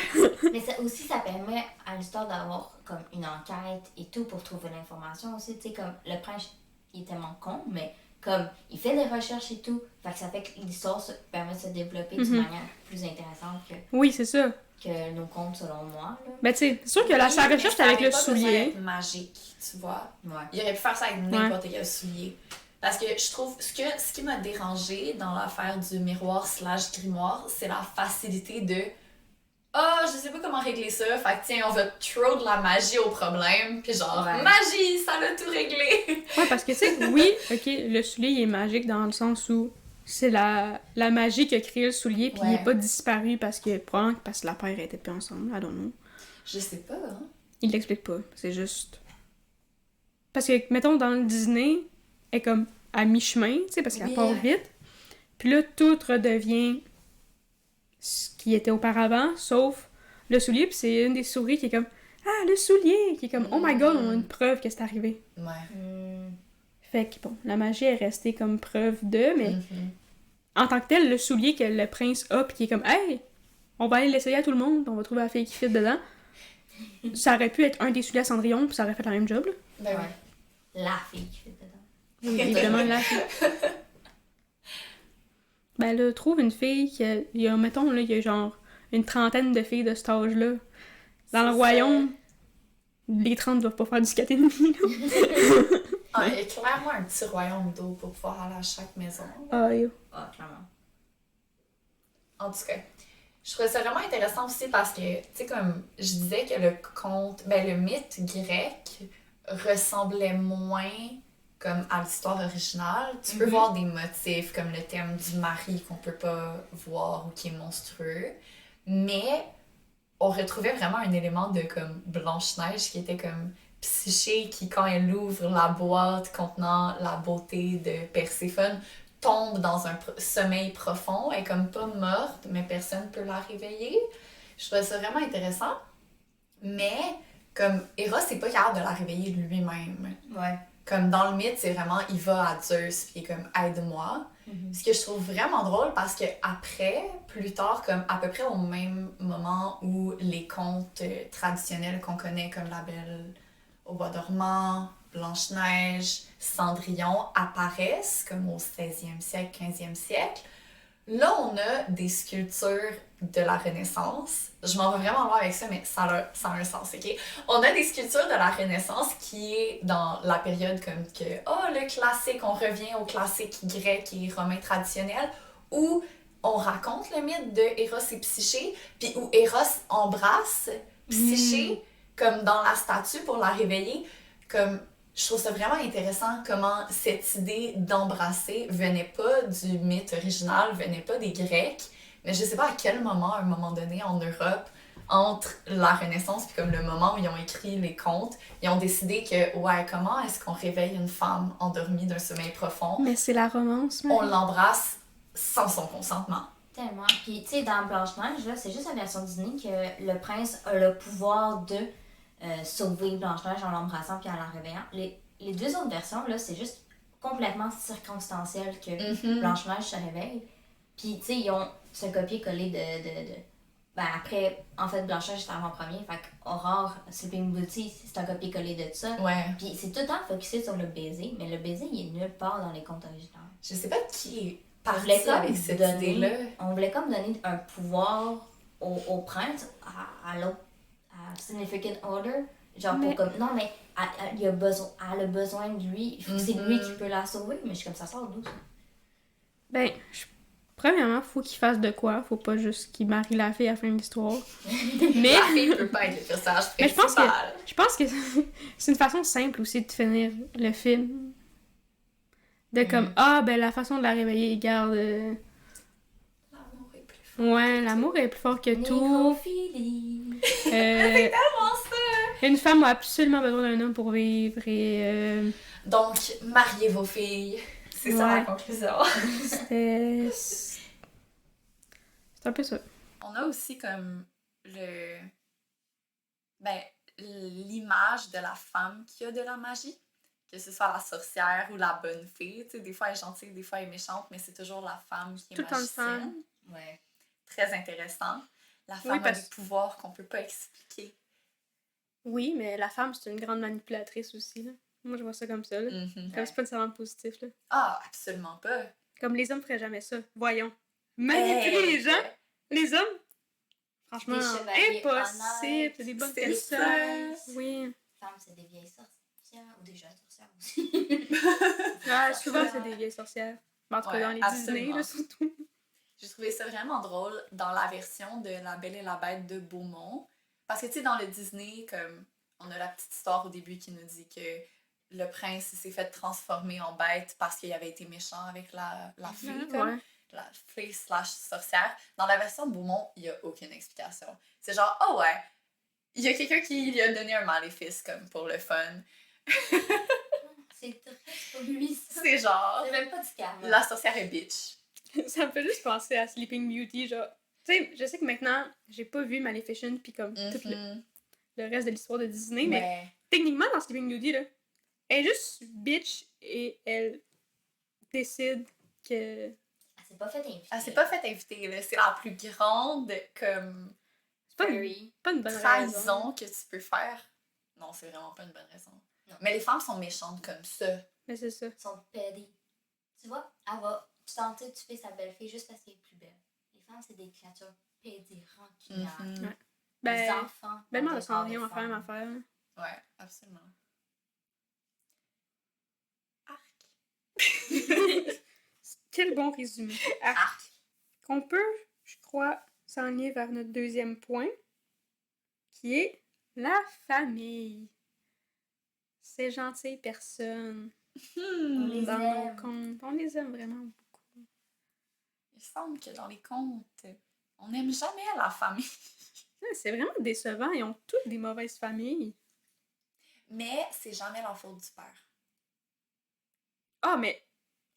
mais ça aussi, ça permet à l'histoire d'avoir comme une enquête et tout pour trouver l'information aussi. Tu sais, comme le prince, il est tellement con, mais comme il fait des recherches et tout. Fait que ça fait que l'histoire permet de se développer d'une manière plus intéressante Oui, c'est ça. que nos contes, selon moi. Là. Ben, tu sais, c'est sûr que la Oui, sa mais recherche, ça c'était avec avait le pas besoin soulier. d'être magique, tu vois. Ouais. Il aurait pu faire ça avec n'importe quel soulier. Parce que je trouve, ce qui m'a dérangé dans l'affaire du miroir/grimoire, c'est la facilité de « Ah, je sais pas comment régler ça, fait que tiens, on va throw de la magie au problème. » Puis genre Ouais. Magie, ça l'a tout réglé! Ouais, parce que, tu sais, oui, ok, le soulier, il est magique dans le sens où c'est la magie qui a créé le soulier, puis il Ouais. est pas disparu parce que, probablement parce que la paire était plus ensemble, I don't know. Je sais pas, hein? Il l'explique pas, c'est juste... Parce que, mettons, dans le Disney, elle est comme à mi-chemin, tu sais, parce qu'elle Oui. part vite. Puis là, tout redevient ce qui était auparavant, sauf le soulier. Puis c'est une des souris qui est comme « Ah, le soulier! » Qui est comme « Oh my God, on a une preuve que c'est arrivé. Ouais. » Fait que, bon, la magie est restée comme preuve de, mais Mhm. en tant que tel, le soulier que le prince a, puis qui est comme « Hey, on va aller l'essayer à tout le monde, on va trouver la fille qui fit dedans. » Ça aurait pu être un des souliers à Cendrillon, puis ça aurait fait la même job, là. Ben oui. Ouais. La fille qui fait dedans. Oui, évidemment, la fille. Ben là, trouve une fille qui il y a, mettons, là, il y a genre une trentaine de filles de cet âge-là. Dans le C'est royaume, les 30 ne doivent pas faire du 4,5, là. Ah, il y a clairement un petit royaume d'eau pour pouvoir aller à chaque maison. Ah, yo. Ah, clairement. En tout cas, je trouvais ça vraiment intéressant aussi parce que, tu sais, comme je disais que le conte, ben le mythe grec ressemblait moins comme à l'histoire originale. Tu peux Mhm. voir des motifs comme le thème du mari qu'on peut pas voir ou qui est monstrueux, mais on retrouvait vraiment un élément de comme Blanche-Neige qui était comme Psyché qui, quand elle ouvre la boîte contenant la beauté de Perséphone, tombe dans un sommeil profond. Elle est comme pas morte, mais personne peut la réveiller. Je trouvais ça vraiment intéressant. Mais, comme, Eros n'est pas capable de la réveiller de lui-même. Ouais. Comme dans le mythe, c'est vraiment, il va à Zeus, puis il est comme, aide-moi. Ce que je trouve vraiment drôle parce que après, plus tard, comme à peu près au même moment où les contes traditionnels qu'on connaît comme La Belle au Bois dormant, Blanche-Neige, Cendrillon apparaissent comme au 16e siècle, 15e siècle, là on a des sculptures de la Renaissance. Je m'en vais vraiment loin avec ça, mais ça a un sens, ok? On a des sculptures de la Renaissance qui est dans la période comme que, le classique, on revient au classique grec et romain traditionnel, où on raconte le mythe de Eros et Psyché, puis où Eros embrasse Psyché, comme dans la statue pour la réveiller. Comme, je trouve ça vraiment intéressant comment cette idée d'embrasser venait pas du mythe original, venait pas des Grecs, mais je sais pas à quel moment, à un moment donné, en Europe, entre la Renaissance puis comme le moment où ils ont écrit les contes, ils ont décidé que, comment est-ce qu'on réveille une femme endormie d'un sommeil profond? Mais c'est la romance, On l'embrasse sans son consentement. Tellement. Puis, tu sais, dans Blanche-Neige, là, c'est juste la version Disney que le prince a le pouvoir de sauver Blanche-Neige en l'embrassant puis en la réveillant. Les deux autres versions, là, c'est juste complètement circonstanciel que Blanche-Neige se réveille. Puis, tu sais, c'est un copier-coller de... Ben, après, en fait, Blanche-Neige, c'est en premier. Fait qu'Aurore, Sleeping Beauty, c'est un copier-coller de ça. Ouais. Puis, c'est tout le temps focusé sur le baiser, mais le baiser, il est nulle part dans les contes originaux. Je sais pas qui est On parti voulait comme avec cette idée-là. On voulait comme donner un pouvoir au prince, à l'autre, à Significant Order. Genre pour comme. Non, mais elle a besoin de lui. C'est lui qui peut la sauver. Mais je suis comme ça sort d'où ça? Ben, premièrement, faut qu'il fasse de quoi. Faut pas juste qu'il marie la fille à la fin de l'histoire. Mais La fille peut pas être le personnage mais principal. je pense que c'est une façon simple aussi de finir le film. De comme, la façon de la réveiller, garde. L'amour est plus fort. Ouais, l'amour est plus fort que tout. Nécrophilie. C'est tellement ça! Une femme a absolument besoin d'un homme pour vivre et. Donc, mariez vos filles. C'est ça la conclusion. C'est un peu ça. On a aussi comme l'image de la femme qui a de la magie. Que ce soit la sorcière ou la bonne fille. Tu sais, des fois elle est gentille, des fois elle est méchante, mais c'est toujours la femme qui est tout magicienne. Ouais. Très intéressant. La femme a des pouvoirs qu'on peut pas expliquer. Oui, mais la femme, c'est une grande manipulatrice aussi, là. Moi, je vois ça comme ça, là. Comme c'est pas nécessairement positif, là. Ah, absolument pas. Comme les hommes feraient jamais ça. Voyons. Manipuler les gens, les hommes, franchement, impossible. C'est des bonnes personnes. Oui. Les femmes, c'est des vieilles sorcières ou des jeunes sorcières aussi. Souvent, c'est des vieilles sorcières. En tout cas, dans les Disney, là, surtout. J'ai trouvé ça vraiment drôle dans la version de La Belle et la Bête de Beaumont. Parce que, tu sais, dans le Disney, comme on a la petite histoire au début qui nous dit que le prince s'est fait transformer en bête parce qu'il avait été méchant avec la fille, comme la fille / sorcière. Dans la version de Beaumont, il n'y a aucune explication. C'est genre, il y a quelqu'un qui lui a donné un maléfice, comme pour le fun. C'est triste pour lui, ça. C'est genre... C'est même pas du karma. La sorcière est bitch. Ça me fait juste penser à Sleeping Beauty, genre... Tu sais, je sais que maintenant, j'ai pas vu Maleficent puis comme tout le reste de l'histoire de Disney, mais techniquement, dans Sleeping Beauty, là, elle est juste bitch et elle décide que... Elle s'est pas fait inviter. Elle s'est pas fait inviter, là. C'est la plus grande, comme... C'est pas une bonne trahison raison que tu peux faire. Non, c'est vraiment pas une bonne raison. Non. Mais les femmes sont méchantes comme ça. Mais c'est ça. Elles sont pédées. Tu vois, elle va tenter de tuer sa belle-fille juste parce qu'elle est plus belle. Les femmes, c'est des créatures pédées, rancunières. Des enfants. Bellement, elles sont rien à faire, ma affaire. Ouais, absolument. Quel bon résumé. Arc. Qu'on peut, je crois, s'enligner vers notre deuxième point, qui est la famille. Ces gentilles personnes. On les dans aime. nos contes. On les aime vraiment beaucoup. Il semble que dans les contes, on n'aime jamais la famille. C'est vraiment décevant. Ils ont toutes des mauvaises familles. Mais c'est jamais la faute du père. Ah, mais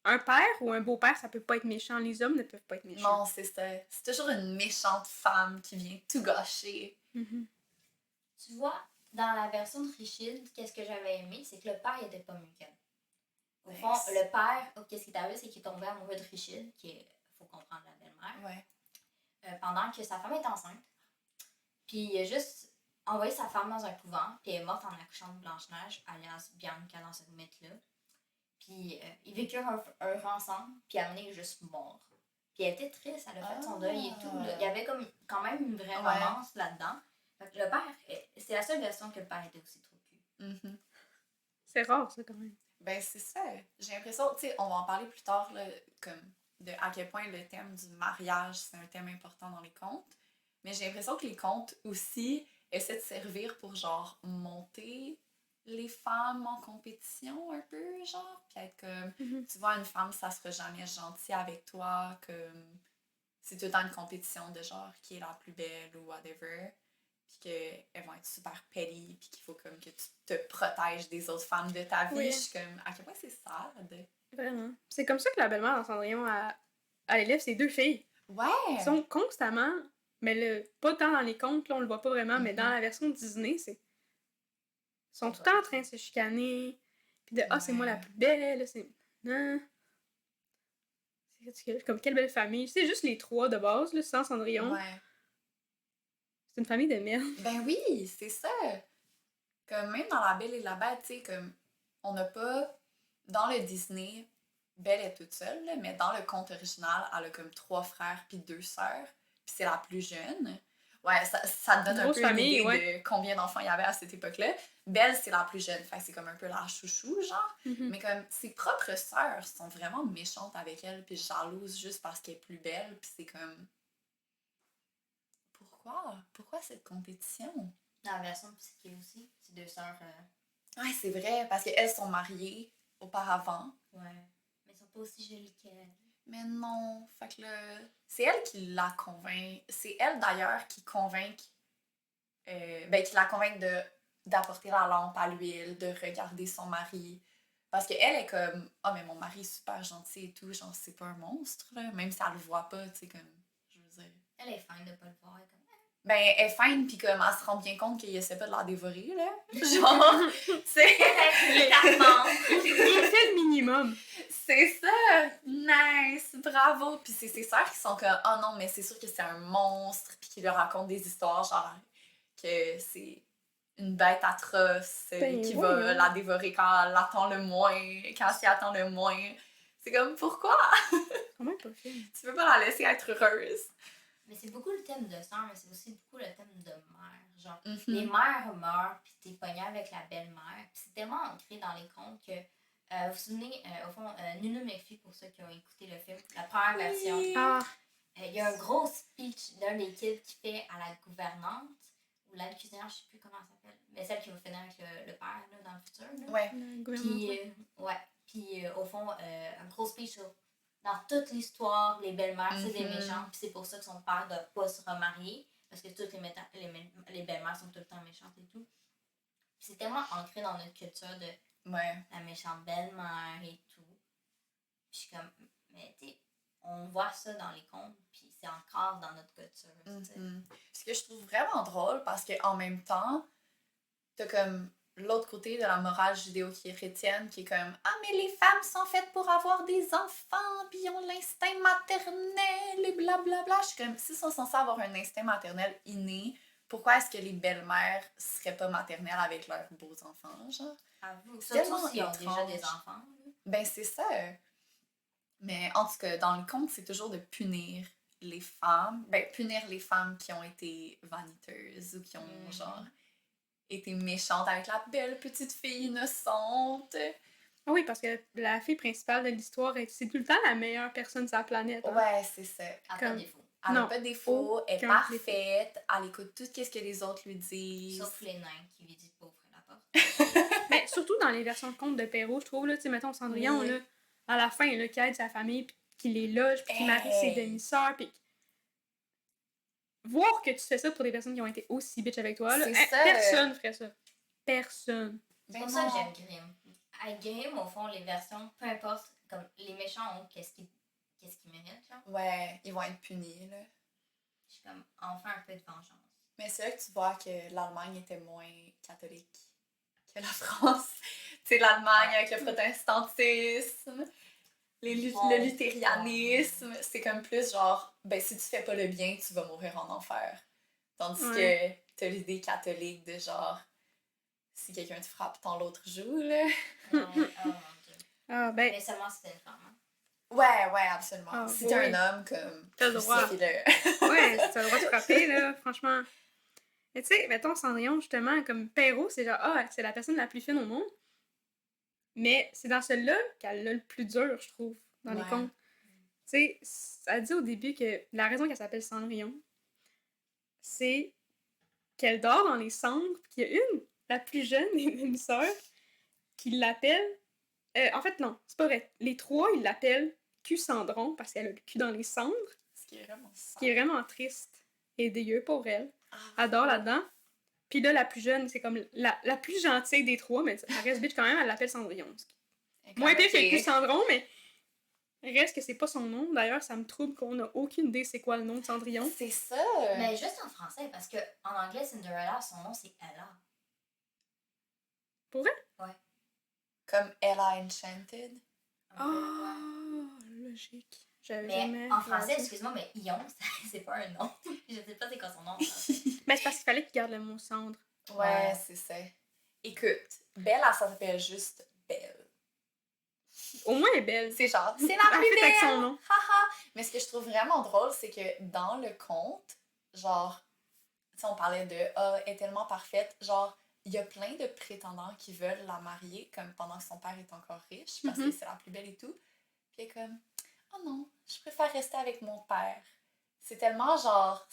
un père ou un beau-père, ça peut pas être méchant. Les hommes ne peuvent pas être méchants. Non, c'est ça. C'est toujours une méchante femme qui vient tout gâcher. Mhm. Tu vois, dans la version de Richard, qu'est-ce que j'avais aimé, c'est que le père, il était pas mieux qu'elle. Au fond, Nice. le père, qu'est-ce qui est arrivé, c'est qu'il est tombé amoureux de Richard, qui est, faut comprendre, la belle-mère, Ouais. pendant que sa femme est enceinte. Puis il a juste envoyé sa femme dans un couvent, puis elle est morte en accouchant de Blanche-Neige, alias Bianca dans ce mythe-là. Puis ils vécurent heureux ensemble, puis Amenée est juste mort. Puis elle était triste, elle a fait son deuil et tout. Là. Il y avait comme quand même une vraie romance là-dedans. Fait que le père, c'est la seule version que le père était aussi trop cul. Mm-hmm. C'est rare, ça, quand même. Ben, c'est ça. J'ai l'impression, tu sais, on va en parler plus tard, là, comme de à quel point le thème du mariage, c'est un thème important dans les contes. Mais j'ai l'impression que les contes aussi essaient de servir pour, genre, monter les femmes en compétition un peu, genre. Puis être comme, tu vois, une femme, ça sera jamais gentil avec toi, comme c'est tout le temps une compétition de genre qui est la plus belle ou whatever. Puis qu'elles vont être super petty, puis qu'il faut comme que tu te protèges des autres femmes de ta vie. Oui. Je suis comme, à quel point c'est sad. Vraiment. C'est comme ça que la belle-mère dans Cendrillon, elle élève ses deux filles. Ouais! Ils sont constamment, mais pas tant dans les contes, là, on le voit pas vraiment, mais dans Mhm. la version Disney, ils sont tout le temps en train de se chicaner. Puis de, c'est moi la Ouais. plus belle, c'est. Non. C'est ridicule. Comme quelle belle famille. C'est juste les trois de base, là, sans Cendrillon. Ouais. C'est une famille de merde. Ben oui, c'est ça! Comme même dans La Belle et la Bête, tu sais, comme on n'a pas. Dans le Disney, Belle est toute seule, là, mais dans le conte original, elle a comme 3 frères puis 2 sœurs. Puis c'est la plus jeune. Ouais, ça te donne un Grosse peu une famille, idée ouais. de combien d'enfants il y avait à cette époque-là. Belle, c'est la plus jeune, fait que c'est comme un peu la chouchou, genre. Mhm. Mais comme ses propres sœurs sont vraiment méchantes avec elle, puis jalouses juste parce qu'elle est plus belle, puis c'est comme. Pourquoi? Pourquoi cette compétition? Dans la version psyché aussi, c'est deux sœurs. Ouais, c'est vrai, parce qu'elles sont mariées auparavant. Ouais. Mais elles sont pas aussi jolies qu'elle. Mais non, fait que là, c'est elle qui la convainc. C'est elle d'ailleurs qui convainc, qui la convainc d'apporter la lampe à l'huile, de regarder son mari. Parce qu'elle est comme, mais mon mari est super gentil et tout, genre c'est pas un monstre, là, même si elle le voit pas, tu sais, comme, je veux dire. Elle est fine de pas le voir, comme. Ben, elle est fine, pis comme, elle se rend bien compte qu'il essaie pas de la dévorer, là. Genre, c'est. Il fait le minimum. C'est ça! Nice! Bravo! Puis c'est ses sœurs qui sont comme, oh non, mais c'est sûr que c'est un monstre, puis qui lui racontent des histoires, genre, que c'est une bête atroce qui va la dévorer quand elle l'attend le moins, quand elle s'y attend le moins. C'est comme, pourquoi? Comment pas fait? Tu peux pas la laisser être heureuse. Mais c'est beaucoup le thème de sœur, mais c'est aussi beaucoup le thème de mère. Genre, Mm-hmm. les mères meurent, puis t'es pogné avec la belle-mère. Puis c'est tellement ancré dans les contes que, vous vous souvenez, au fond, Nunu McPhee, pour ceux qui ont écouté le film, la première version, il y a un gros speech d'un des kids qui fait à la gouvernante, ou l'aide cuisinière, je sais plus comment elle s'appelle, mais celle qui va finir avec le père là, dans le futur. Là. Ouais. Puis, au fond, un gros speech sur dans toute l'histoire, les belles-mères, c'est des méchantes, puis c'est pour ça que son père ne doit pas se remarier, parce que toutes les belles-mères sont tout le temps méchantes et tout. Puis c'est tellement ancré dans notre culture de la méchante belle-mère et tout. Puis je suis comme, mais tu sais, on voit ça dans les contes, puis c'est encore dans notre culture. Mm-hmm. Ce que je trouve vraiment drôle, parce qu'en même temps, t'as comme l'autre côté de la morale judéo-chrétienne qui est comme mais les femmes sont faites pour avoir des enfants, puis ils ont l'instinct maternel et blablabla. Je suis comme, s'ils sont censés avoir un instinct maternel inné, pourquoi est-ce que les belles-mères seraient pas maternelles avec leurs beaux enfants, genre? C'est tellement ils ont déjà des enfants. Ben, c'est ça. Mais en tout cas, dans le conte, c'est toujours de punir les femmes. Ben, punir les femmes qui ont été vaniteuses ou qui ont, genre, été méchantes avec la belle petite fille innocente. Oui, parce que la fille principale de l'histoire, c'est tout le temps la meilleure personne sur la planète. Hein? Ouais, c'est ça. Elle n'a pas de défaut. Elle n'a pas de défaut, elle est parfaite, elle écoute tout ce que les autres lui disent. Sauf les nains qui lui disent pas ouvrir la porte. Mais surtout dans les versions de contes de Perrault, je trouve, là, tu sais, mettons Cendrillon, là, à la fin, là, qui aide sa famille, puis qui les loge, puis qui marie ses demi-sœurs, puis voir que tu fais ça pour des personnes qui ont été aussi bitch avec toi, là, personne ferait ça. Personne. C'est Ben pour ça que non. j'aime Grimm. À Grimm, au fond, les versions, peu importe, comme les méchants ont qu'est-ce qu'ils méritent, genre. Ouais, ils vont être punis, là. Je suis comme, enfin un peu de vengeance. Mais c'est là que tu vois que l'Allemagne était moins catholique que la France. Tu sais, l'Allemagne avec le protestantisme, le luthérianisme, c'est comme plus genre, ben si tu fais pas le bien, tu vas mourir en enfer. Tandis que t'as l'idée catholique de genre, si quelqu'un te frappe, tant l'autre joue, là. Ouais, oh mon dieu. Ah, ben, Mais seulement si t'es une femme. Hein. Ouais, absolument. Ah, Si t'es oui. un homme, comme, T'as le droit. crucifie-le. Ouais, si t'as le droit de frapper, là, franchement. Mais tu sais, mettons Cendrillon, justement, comme Perrault, c'est genre, ah, c'est la personne la plus fine au monde. Mais c'est dans celui-là qu'elle a le plus dur, je trouve, dans les Ouais. contes. Tu sais, ça dit au début que la raison qu'elle s'appelle Cendrillon, c'est qu'elle dort dans les cendres, puis qu'il y a la plus jeune, une sœur, qui l'appelle. En fait, non, c'est pas vrai. Les trois, ils l'appellent Cendron parce qu'elle a le cul dans les cendres, Ce qui est vraiment ce qui est sale. vraiment triste et dégueu pour elle. Ah, Elle dort là-dedans. Puis là, la plus jeune, c'est comme la plus gentille des trois, mais ça reste bitch quand même, elle l'appelle Cendrillon. Moins pire que Cendron, mais reste que c'est pas son nom. D'ailleurs, ça me trouble qu'on a aucune idée c'est quoi le nom de Cendrillon. C'est ça! Mais juste en français, parce que en anglais, Cinderella, son nom c'est Ella. Pour vrai? Ouais. Comme Ella Enchanted. Ah, logique. J'avais Mais jamais en français, regardé. excuse-moi, mais Ion, c'est pas un nom. Je sais pas c'est quoi son nom. Mais c'est parce qu'il fallait qu'il garde le mot cendre. Ouais, c'est ça. Écoute, Belle, ça s'appelle juste Belle. Au moins, elle est belle. C'est genre, c'est la Elle plus fait avec son belle! nom. Haha! Mais ce que je trouve vraiment drôle, c'est que dans le conte, genre, tu sais, on parlait de ah, elle est tellement parfaite. Genre, il y a plein de prétendants qui veulent la marier, comme pendant que son père est encore riche, parce que c'est la plus belle et tout. Puis elle est comme, oh non, je préfère rester avec mon père. C'est tellement genre,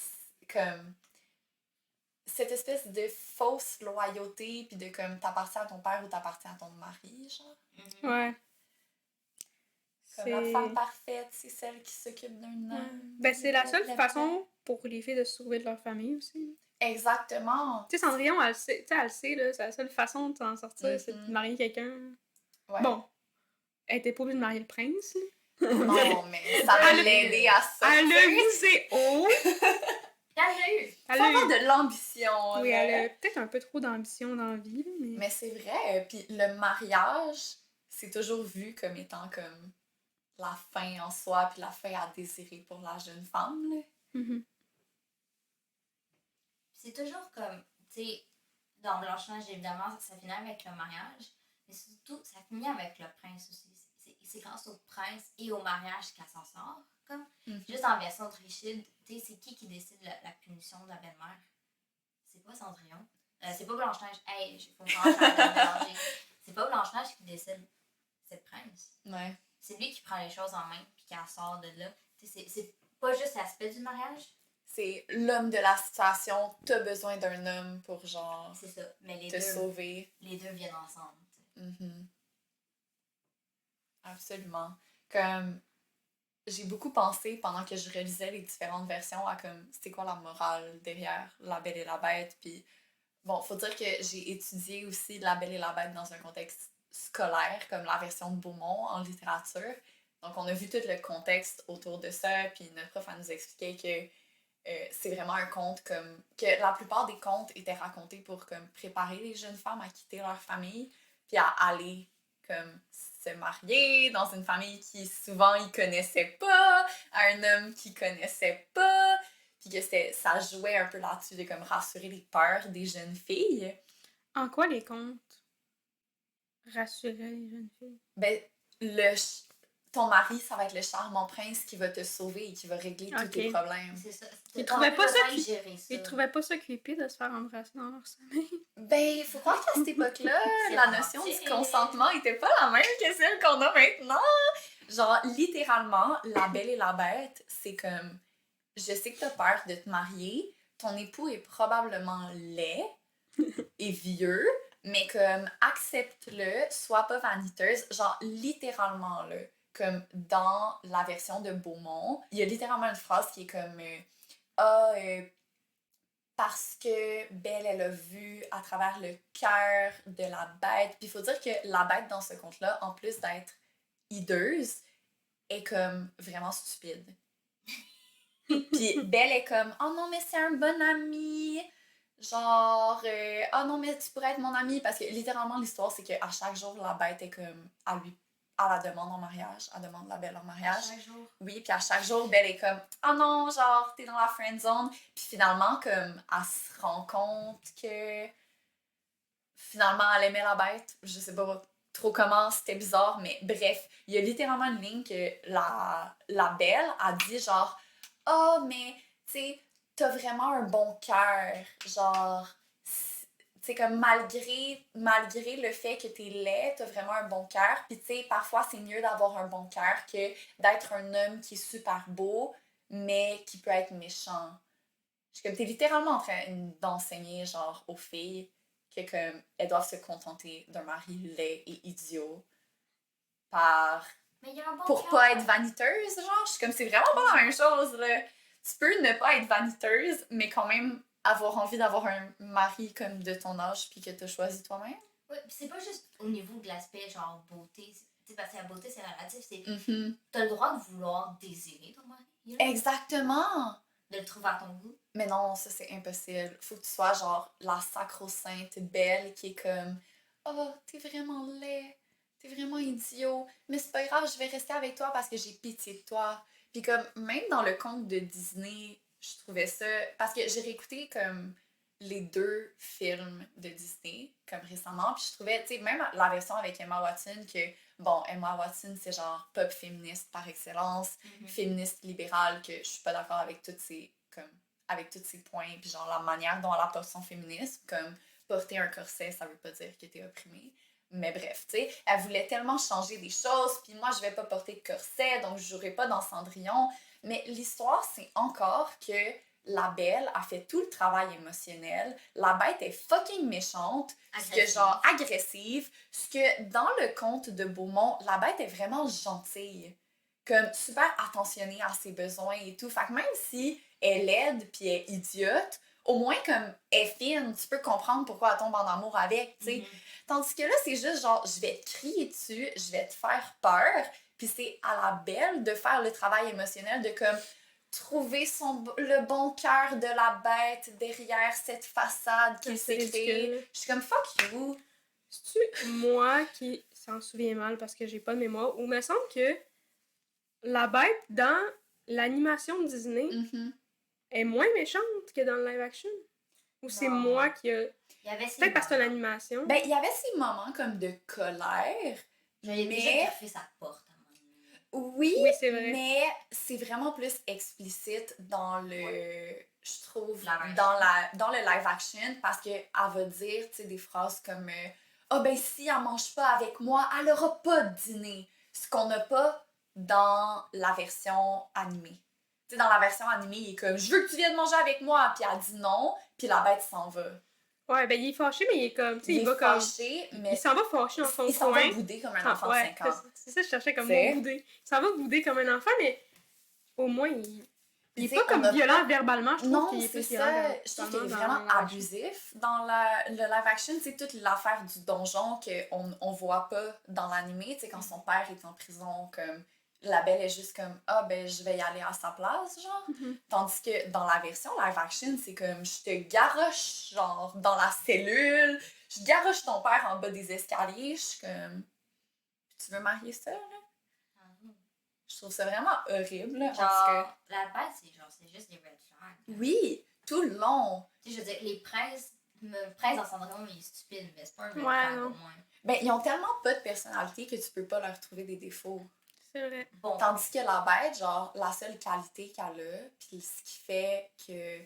comme, cette espèce de fausse loyauté, puis de comme, t'appartiens à ton père ou t'appartiens à ton mari, genre. Ouais. Comme la femme parfaite, c'est celle qui s'occupe d'un homme. Ben, c'est la seule façon pour les filles de se sauver de leur famille aussi. Exactement. Tu sais, Cendrillon, elle sait, là, c'est la seule façon de s'en sortir, c'est de marier quelqu'un. Ouais. Bon, elle était pas obligée de marier le prince, là. Non, mais ça va l'aider à sortir. Elle a visé haut. Elle l'a eu. Elle Faut a avoir eu... de l'ambition. Oui, là. elle a peut-être un peu trop d'ambition dans la vie, là, mais... Mais c'est vrai. Puis le mariage, c'est toujours vu comme étant comme la fin en soi, puis la fin à désirer pour la jeune femme. Là. Mhm. C'est toujours comme, tu sais, dans Blanche-Neige, évidemment, ça finit avec le mariage, mais surtout, ça finit avec le prince aussi. C'est grâce au prince et au mariage qu'elle s'en sort, comme. Juste en version trichide, tu sais, c'est qui décide la punition de la belle-mère? C'est pas Cendrillon. C'est pas Blanche-Neige. Hey, faut vraiment mélanger. C'est pas Blanche-Neige qui décide, c'est le prince. Ouais. C'est lui qui prend les choses en main puis qui en sort de là. C'est pas juste l'aspect du mariage. C'est l'homme de la situation, t'as besoin d'un homme pour genre C'est ça. Mais te sauver. Les deux viennent ensemble. Absolument. Comme j'ai beaucoup pensé pendant que je réalisais les différentes versions à comme c'était quoi la morale derrière La Belle et la Bête. Puis bon, faut dire que j'ai étudié aussi La Belle et la Bête dans un contexte scolaire, comme la version de Beaumont en littérature. Donc on a vu tout le contexte autour de ça, puis notre prof elle nous expliquait que c'est vraiment un conte comme que la plupart des contes étaient racontés pour comme préparer les jeunes femmes à quitter leur famille puis à aller comme se marier dans une famille qui souvent ils connaissaient pas, à un homme qu'ils connaissaient pas, puis que ça jouait un peu là-dessus de comme rassurer les peurs des jeunes filles. En quoi les contes rassuraient les jeunes filles? Ben ton mari, ça va être le charmant prince qui va te sauver et qui va régler tous tes problèmes. C'est ça. Ils trouvaient pas ça creepy de se faire embrasser dans leur sommeil. Ben, faut croire qu'à cette époque-là, la notion du consentement était pas la même que celle qu'on a maintenant. Genre, littéralement, La Belle et la Bête, c'est comme, je sais que t'as peur de te marier, ton époux est probablement laid et vieux, mais comme, accepte-le, sois pas vaniteuse. Genre, littéralement, là. Comme dans la version de Beaumont, il y a littéralement une phrase qui est comme parce que Belle, elle a vu à travers le cœur de la bête. Puis il faut dire que la bête dans ce conte-là, en plus d'être hideuse, est comme vraiment stupide. Puis Belle est comme « Oh non, mais c'est un bon ami! » Genre, oh non, mais tu pourrais être mon ami. Parce que littéralement, l'histoire, c'est qu'à chaque jour, la bête est comme, à la demande en mariage. Elle demande la Belle en mariage. À chaque jour. Oui, puis à chaque jour, Belle est comme, oh non, genre, t'es dans la friend zone. Puis finalement, comme, elle se rend compte que finalement, elle aimait la bête. Je sais pas trop comment, c'était bizarre, mais bref, il y a littéralement une ligne que la Belle a dit, genre, oh, mais, tu sais, t'as vraiment un bon cœur. Genre, tu sais, comme malgré le fait que t'es laid, t'as vraiment un bon cœur. Puis, tu sais, parfois, c'est mieux d'avoir un bon cœur que d'être un homme qui est super beau, mais qui peut être méchant. Je suis comme, t'es littéralement en train d'enseigner, genre, aux filles que, comme, elles doivent se contenter d'un mari laid et idiot Mais il y a un bon pour cœur. pas être vaniteuse, genre. Je suis comme, c'est vraiment pas la même chose, là. Tu peux ne pas être vaniteuse, mais quand même avoir envie d'avoir un mari comme de ton âge puis que t'as choisi toi-même. Oui, pis c'est pas juste au niveau de l'aspect genre beauté. Tu sais, parce que la beauté, c'est relatif. C'est... Mm-hmm. T'as le droit de vouloir désirer ton mari. Exactement! De le trouver à ton goût. Mais non, ça c'est impossible. Faut que tu sois genre la sacro-sainte belle qui est comme oh, t'es vraiment laid, t'es vraiment idiot, mais c'est pas grave, je vais rester avec toi parce que j'ai pitié de toi. Puis comme, même dans le conte de Disney, je trouvais ça... Parce que j'ai réécouté comme les 2 films de Disney, comme récemment, puis je trouvais, tu sais, même la version avec Emma Watson, que, bon, Emma Watson, c'est genre pop féministe par excellence, féministe libérale, que je suis pas d'accord avec toutes ces, comme, avec tous ces points, puis genre la manière dont elle apporte son féminisme, comme porter un corset, ça veut pas dire que t'es opprimée. Mais bref, tu sais, elle voulait tellement changer des choses, puis moi, je vais pas porter de corset, donc je jouerai pas dans Cendrillon. Mais l'histoire, c'est encore que la Belle a fait tout le travail émotionnel, la bête est fucking méchante, ce que genre agressive, ce que dans le conte de Beaumont, la bête est vraiment gentille, comme super attentionnée à ses besoins et tout. Fait que même si elle est laide puis elle est idiote, au moins comme elle est fine, tu peux comprendre pourquoi elle tombe en amour avec, tu sais. Tandis que là, c'est juste genre, je vais te crier dessus, je vais te faire peur, puis c'est à la Belle de faire le travail émotionnel de comme trouver le bon cœur de la bête derrière cette façade qu'il s'est créée. Je suis comme fuck you. C'est-tu moi qui s'en souviens mal parce que j'ai pas de mémoire, ou me semble que la bête dans l'animation Disney est moins méchante que dans le live action? Ou c'est moi qui a... Peut-être parce que c'est l'animation. Ben, il y avait ces moments comme de colère. J'avais déjà fait sa porte. Oui, c'est vrai. mais c'est vraiment plus explicite dans le... Je trouve, Live dans le live action, parce qu'elle va dire, tu sais, des phrases comme « Ah ben, si elle mange pas avec moi, elle aura pas de dîner. » Ce qu'on n'a pas dans la version animée. Tu sais, dans la version animée, il est comme « Je veux que tu viennes manger avec moi. » Puis elle dit non, puis la bête s'en va. Ouais, ben il est fâché, mais il est comme... Il est fâché, mais... Il s'en va fâché dans son coin. Il s'en va bouder comme un enfant de 5 ans. C'est ça, je cherchais comme mot bouder. Il s'en va bouder comme un enfant, mais au moins, il est pas comme violent verbalement, je trouve. Non, c'est ça. Je trouve qu'il est vraiment abusif dans le live action. C'est toute l'affaire du donjon qu'on voit pas dans l'animé. Tu sais, quand son père est en prison, comme... La Belle est juste comme « Ah, ben, je vais y aller à sa place, genre. Tandis que dans la version live action, c'est comme « Je te garoche, genre, dans la cellule. Je garoche ton père en bas des escaliers. » Je suis comme « Tu veux marier ça, là? » Je trouve ça vraiment horrible. Genre, la bête, c'est juste des red flags. Oui, tout le long. Tu sais, je veux dire, les princes dans Cendrillon, il est stupide, mais c'est pas un red flag au moins. Ben, ils ont tellement pas de personnalité que tu peux pas leur trouver des défauts. C'est vrai. Bon. Tandis que la bête, genre, la seule qualité qu'elle a, puis ce qui fait que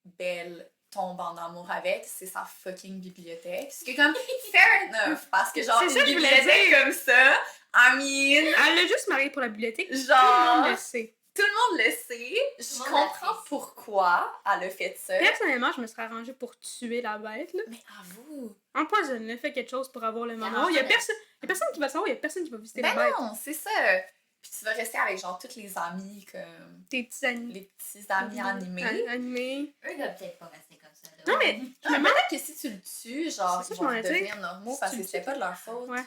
Belle tombe en amour avec, c'est sa fucking bibliothèque. Ce qui est comme, fair enough, parce que genre, une bibliothèque comme ça, I mean... Elle l'a juste mariée pour la bibliothèque, genre, tout le monde le sait. Tout le monde le sait. Je comprends pourquoi elle a fait ça. Personnellement, je me serais arrangée pour tuer la bête, là. Mais avoue. Empoisonne-le, fais quelque chose pour avoir le manoir. Il y a personne qui va le savoir, il y a personne qui va visiter la bête. Non, c'est ça. Puis tu vas rester avec genre tous les amis, comme Tes petits amis. les petits amis animés. Animés. Eux, ils doivent peut-être pas rester comme ça. Là. Non, mais je me demande. Peut-être que si tu le tues, genre, C'est ça, ils je m'en vont ai dit. devenir normaux Si parce tu que le c'était tues. pas de leur faute. Ouais.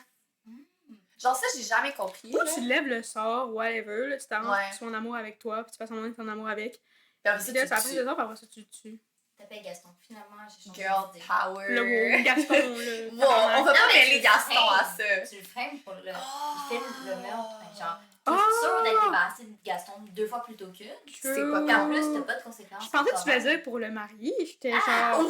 Genre ça, j'ai jamais compris. Ou Là. tu lèves le sort, whatever, là, tu t'arranges Ouais. pour qu'il soit en amour avec toi, puis tu passes en que t'es en amour avec. Puis après Puis ça, là, tu ça après le le tues. sort, puis après ça, tu le tues. T'appelles Gaston. Finalement, j'ai changé Girl d'idée. power. Le wow, Gaston, le. Wow, on va Non, pas mais mêler tu Gaston frames. à ça. Tu le frames pour le. Il filme le meurtre. Genre, Oh! t'es sûr d'être débarrassé de Gaston 2 fois plus tôt qu'une. C'est pas Puis en plus, t'as pas de conséquences. Je pensais que tu communes. faisais pour le marier. J'étais Ah! genre.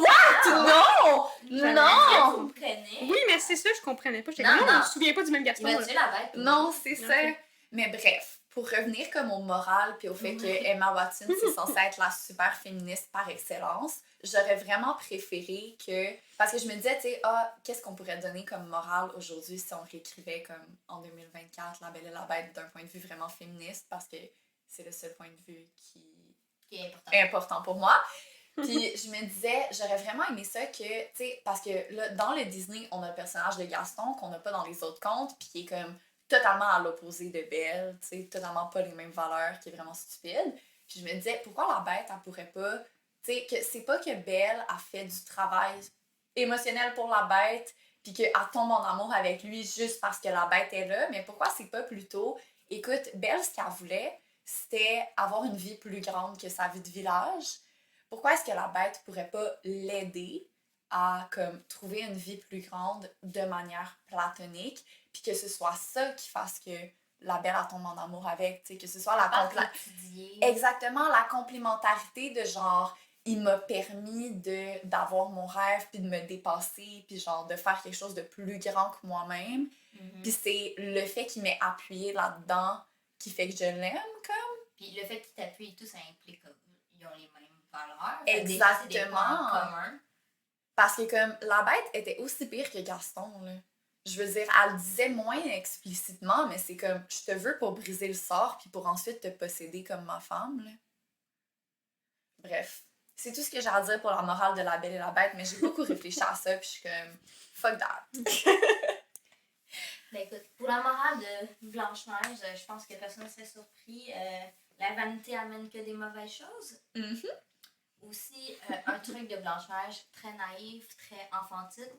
Non! J'avais Non! Tu me connais. Oui, mais c'est ça, je comprenais pas. J'étais Non, comme, non, non. on se souvient pas du même Il Gaston. va là. tuer la bête. Non, c'est ça. Ok. Mais bref, pour revenir comme au moral puis au fait que Emma Watson, c'est censée être la super féministe par excellence, j'aurais vraiment préféré que... Parce que je me disais, tu sais, qu'est-ce qu'on pourrait donner comme morale aujourd'hui si on réécrivait comme en 2024 La Belle et la Bête d'un point de vue vraiment féministe, parce que c'est le seul point de vue qui Qui est important. est important pour moi. Puis je me disais, j'aurais vraiment aimé ça que, tu sais, parce que là, dans le Disney, on a le personnage de Gaston qu'on n'a pas dans les autres contes, puis qui est comme totalement à l'opposé de Belle, tu sais, totalement pas les mêmes valeurs, qui est vraiment stupide. Puis je me disais, pourquoi la bête, elle pourrait pas, tu sais, que c'est pas que Belle a fait du travail émotionnel pour la bête, puis qu'elle tombe en amour avec lui juste parce que la bête est là, mais pourquoi c'est pas plutôt, écoute, Belle, ce qu'elle voulait, c'était avoir une vie plus grande que sa vie de village. Pourquoi est-ce que la bête pourrait pas l'aider à comme trouver une vie plus grande de manière platonique, puis que ce soit ça qui fasse que la belle elle tombe en amour avec, tu sais, que ce soit la exactement la complémentarité de genre il m'a permis d'avoir mon rêve puis de me dépasser puis genre de faire quelque chose de plus grand que moi-même. Puis c'est le fait qu'il m'ait appuyé là-dedans qui fait que je l'aime comme. Puis le fait qu'ils t'appuient et tout, ça implique qu'ils ont les mêmes valeurs. Exactement. C'est des points communs. Parce que comme la bête était aussi pire que Gaston, là. Je veux dire, elle le disait moins explicitement, mais c'est comme, je te veux pour briser le sort, puis pour ensuite te posséder comme ma femme, là. Bref, c'est tout ce que j'ai à dire pour la morale de La Belle et la Bête, mais j'ai beaucoup réfléchi à ça, puis je suis comme, fuck that. Ben écoute, pour la morale de Blanche-Neige, je pense que personne ne serait surpris. La vanité amène que des mauvaises choses. Mm-hmm. Aussi, un truc de Blanche-Neige très naïf, très enfantine.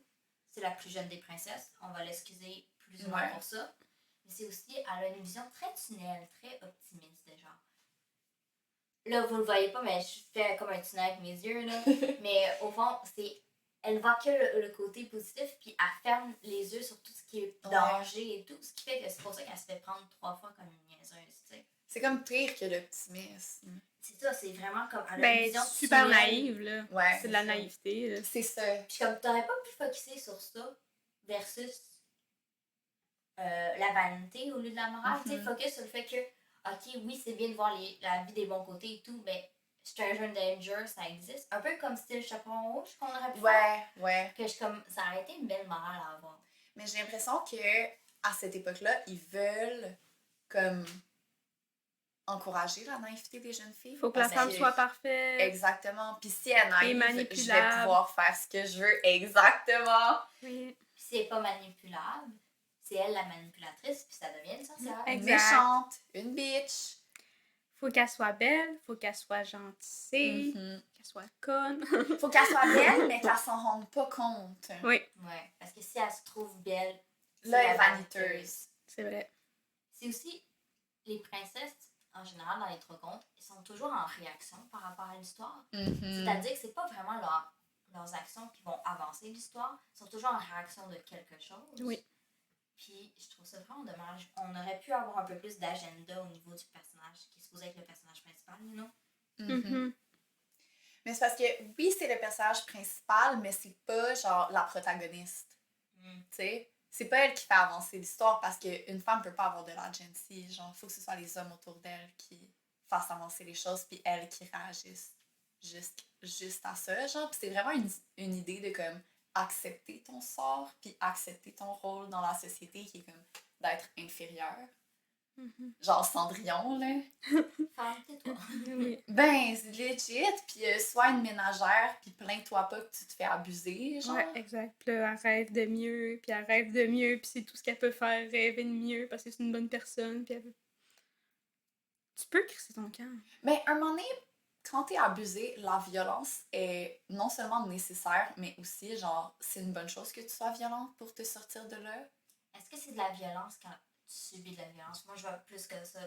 C'est la plus jeune des princesses. On va l'excuser plus ou moins pour ça. Mais c'est aussi, elle a une vision très tunnel, très optimiste de genre. Là, vous le voyez pas, mais je fais comme un tunnel avec mes yeux, là. Mais au fond, c'est... Elle voit que le côté positif, puis elle ferme les yeux sur tout ce qui est danger et tout. Ce qui fait que c'est pour ça qu'elle se fait prendre 3 fois comme une niaiseuse, tu sais. C'est comme pire que l'optimisme. C'est ça, c'est vraiment comme... Elle a une vision super tunnel. naïve, là. Ouais. C'est de la naïveté, là. C'est ça. Puis comme t'aurais pas pu focusser sur ça versus la vanité au lieu de la morale. Tu sais, focus sur le fait que, ok, oui, c'est bien de voir la vie des bons côtés et tout, mais Stranger Danger, ça existe. Un peu comme style Chaperon Rouge qu'on aurait pu faire. Ouais. Que ça aurait été une belle morale à avoir. Mais j'ai l'impression que à cette époque-là, ils veulent comme encourager la naïveté des jeunes filles. Faut que la femme soit parfaite. Exactement. Puis si elle est naïve, je vais manipulable. pouvoir faire ce que je veux. Exactement. Oui. Puis c'est pas manipulable, c'est elle la manipulatrice, puis ça devient une sorcière. Exact. Méchante, une bitch. Faut qu'elle soit belle, faut qu'elle soit gentille, qu'elle soit conne. Faut qu'elle soit belle, mais qu'elle s'en rende pas compte. Oui, Ouais, parce que si elle se trouve belle, Là, elle est vaniteuse. c'est vrai. C'est aussi les princesses, en général, dans les 3 contes, elles sont toujours en réaction par rapport à l'histoire. C'est-à-dire que c'est pas vraiment leurs actions qui vont avancer l'histoire, elles sont toujours en réaction de quelque chose. Oui. Puis je trouve ça vraiment dommage. On aurait pu avoir un peu plus d'agenda au niveau du personnage qui est supposé être le personnage principal, non? Mais c'est parce que, oui, c'est le personnage principal, mais c'est pas, genre, la protagoniste. Tu sais? C'est pas elle qui fait avancer l'histoire parce qu'une femme peut pas avoir de l'agency. Genre, faut que ce soit les hommes autour d'elle qui fassent avancer les choses, puis elle qui réagisse juste à ça, genre. Puis c'est vraiment une idée de, comme, accepter ton sort, puis accepter ton rôle dans la société qui est, comme, d'être inférieur. Genre Cendrillon, là. Femme, tais-toi. Oui. Ben, c'est legit, puis sois une ménagère, puis plains-toi pas que tu te fais abuser, genre. Ouais, exact. Puis là, elle rêve de mieux, puis elle rêve de mieux, puis c'est tout ce qu'elle peut faire, rêver de mieux, parce que c'est une bonne personne, puis elle veut... tu peux crisser ton camp. Mais un moment donné, quand t'es abusé, la violence est non seulement nécessaire, mais aussi, genre, c'est une bonne chose que tu sois violente pour te sortir de là. Est-ce que c'est de la violence quand tu subis de la violence? Moi, je vois plus que ça.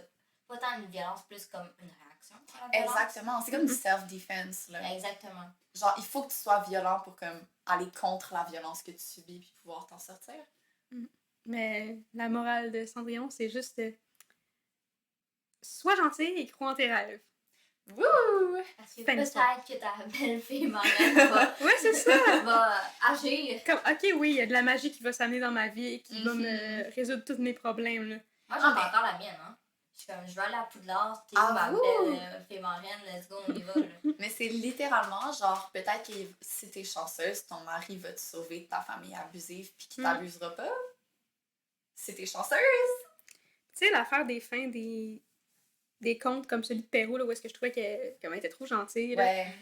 Pas tant une violence, plus comme une réaction à la violence. Exactement, c'est comme du self-defense, là. Exactement. Genre, il faut que tu sois violent pour comme aller contre la violence que tu subis puis pouvoir t'en sortir. Mais la morale de Cendrillon, c'est juste sois gentil et crois en tes rêves. Wouh! Parce que Fin peut-être d'histoire. que ta belle-fille marraine va, Ouais, c'est ça! va agir. Comme, ok, oui, il y a de la magie qui va s'amener dans ma vie et qui va Mhm. me résoudre tous mes problèmes, là. Moi, j'en ai mais- encore la mienne, hein. Je suis comme, je vais aller à Poudlard, t'es Ah, où ma vous? belle fille marraine, let's go, on y va, là. Mais c'est littéralement, genre, peut-être que si t'es chanceuse, ton mari va te sauver de ta famille abusive puis qu'il t'abusera pas. Si t'es chanceuse! Tu sais, l'affaire des fins des contes comme celui de Perrault, là, où est-ce que je trouvais qu'elle était trop gentille, là. Ouais,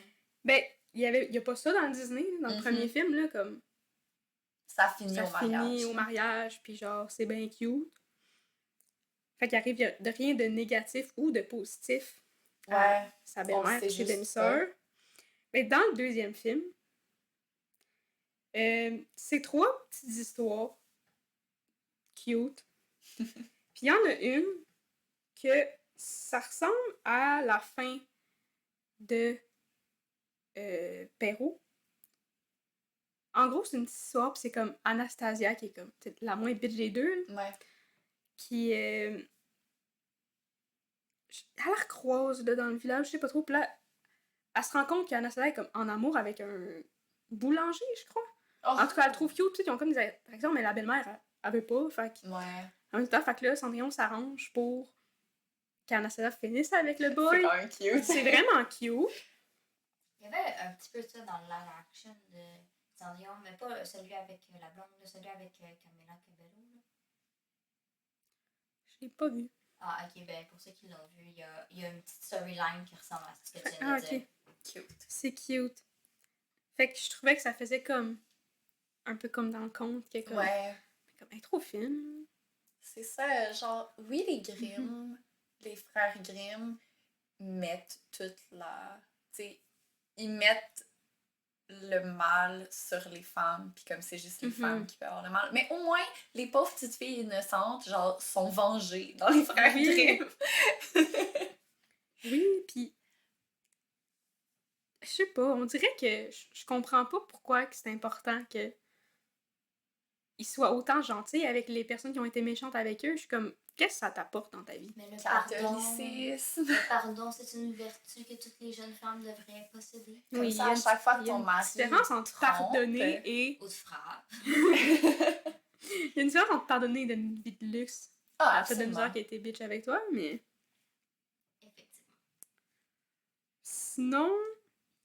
Ben, il y a pas ça dans le Disney, là, dans le premier film, là, comme ça finit ça au mariage. finit au mariage, puis genre, c'est bien cute. Fait qu'il arrive de rien de négatif ou de positif à Ouais, sa belle-mère sait et ses juste demi-sœurs. Mais dans le deuxième film, c'est 3 petites histoires cute. Puis il y en a une que ça ressemble à la fin de Perrault. En gros, c'est une petite histoire, puis c'est comme Anastasia, qui est comme la moins bitch des deux, là, Ouais. qui elle la recroise là, dans le village, je sais pas trop, puis là, elle se rend compte qu'Anastasia est comme en amour avec un boulanger, je crois. Oh. En tout cas, elle le trouve cute, tu sais, ils ont comme des attractions, mais la belle-mère, elle veut pas, fait que, Ouais. en même temps, fait que là, Cendrillon s'arrange pour qu'Anastasia finisse avec le C'est boy. quand même cute. C'est vraiment cute. Il y avait un petit peu de ça dans le live action de Cendrillon, mais pas celui avec la blonde, là, celui avec Camila Cabello, là. Je l'ai pas vu. Ah, ok, ben pour ceux qui l'ont vu, il y a une petite storyline qui ressemble à ce que tu viens Ah, de ok. dire. Cute. C'est cute. Fait que je trouvais que ça faisait comme un peu comme dans le conte, que comme, Ouais. comme elle est trop fine. C'est ça, genre, oui, les Grimm, les frères Grimm mettent toute la... Tu sais, ils mettent le mal sur les femmes, puis comme c'est juste les femmes qui peuvent avoir le mal. Mais au moins, les pauvres petites filles innocentes, genre, sont vengées dans les frères Oui. Grimm. Oui, pis je sais pas, on dirait que je comprends pas pourquoi que c'est important que ils soient autant gentils avec les personnes qui ont été méchantes avec eux. Je suis comme, qu'est-ce que ça t'apporte dans ta vie? Mais le pardon, Catholicisme. le pardon, c'est une vertu que toutes les jeunes femmes devraient posséder. Comme Oui, ça, il y a à chaque fois que il y a ton une mari différence entre trompe, pardonner et... Ou de frappe. Il y a une différence entre pardonner d'une vie de luxe Ah, à ta demi-sœur absolument. qui a été bitch avec toi, mais... Effectivement. Sinon,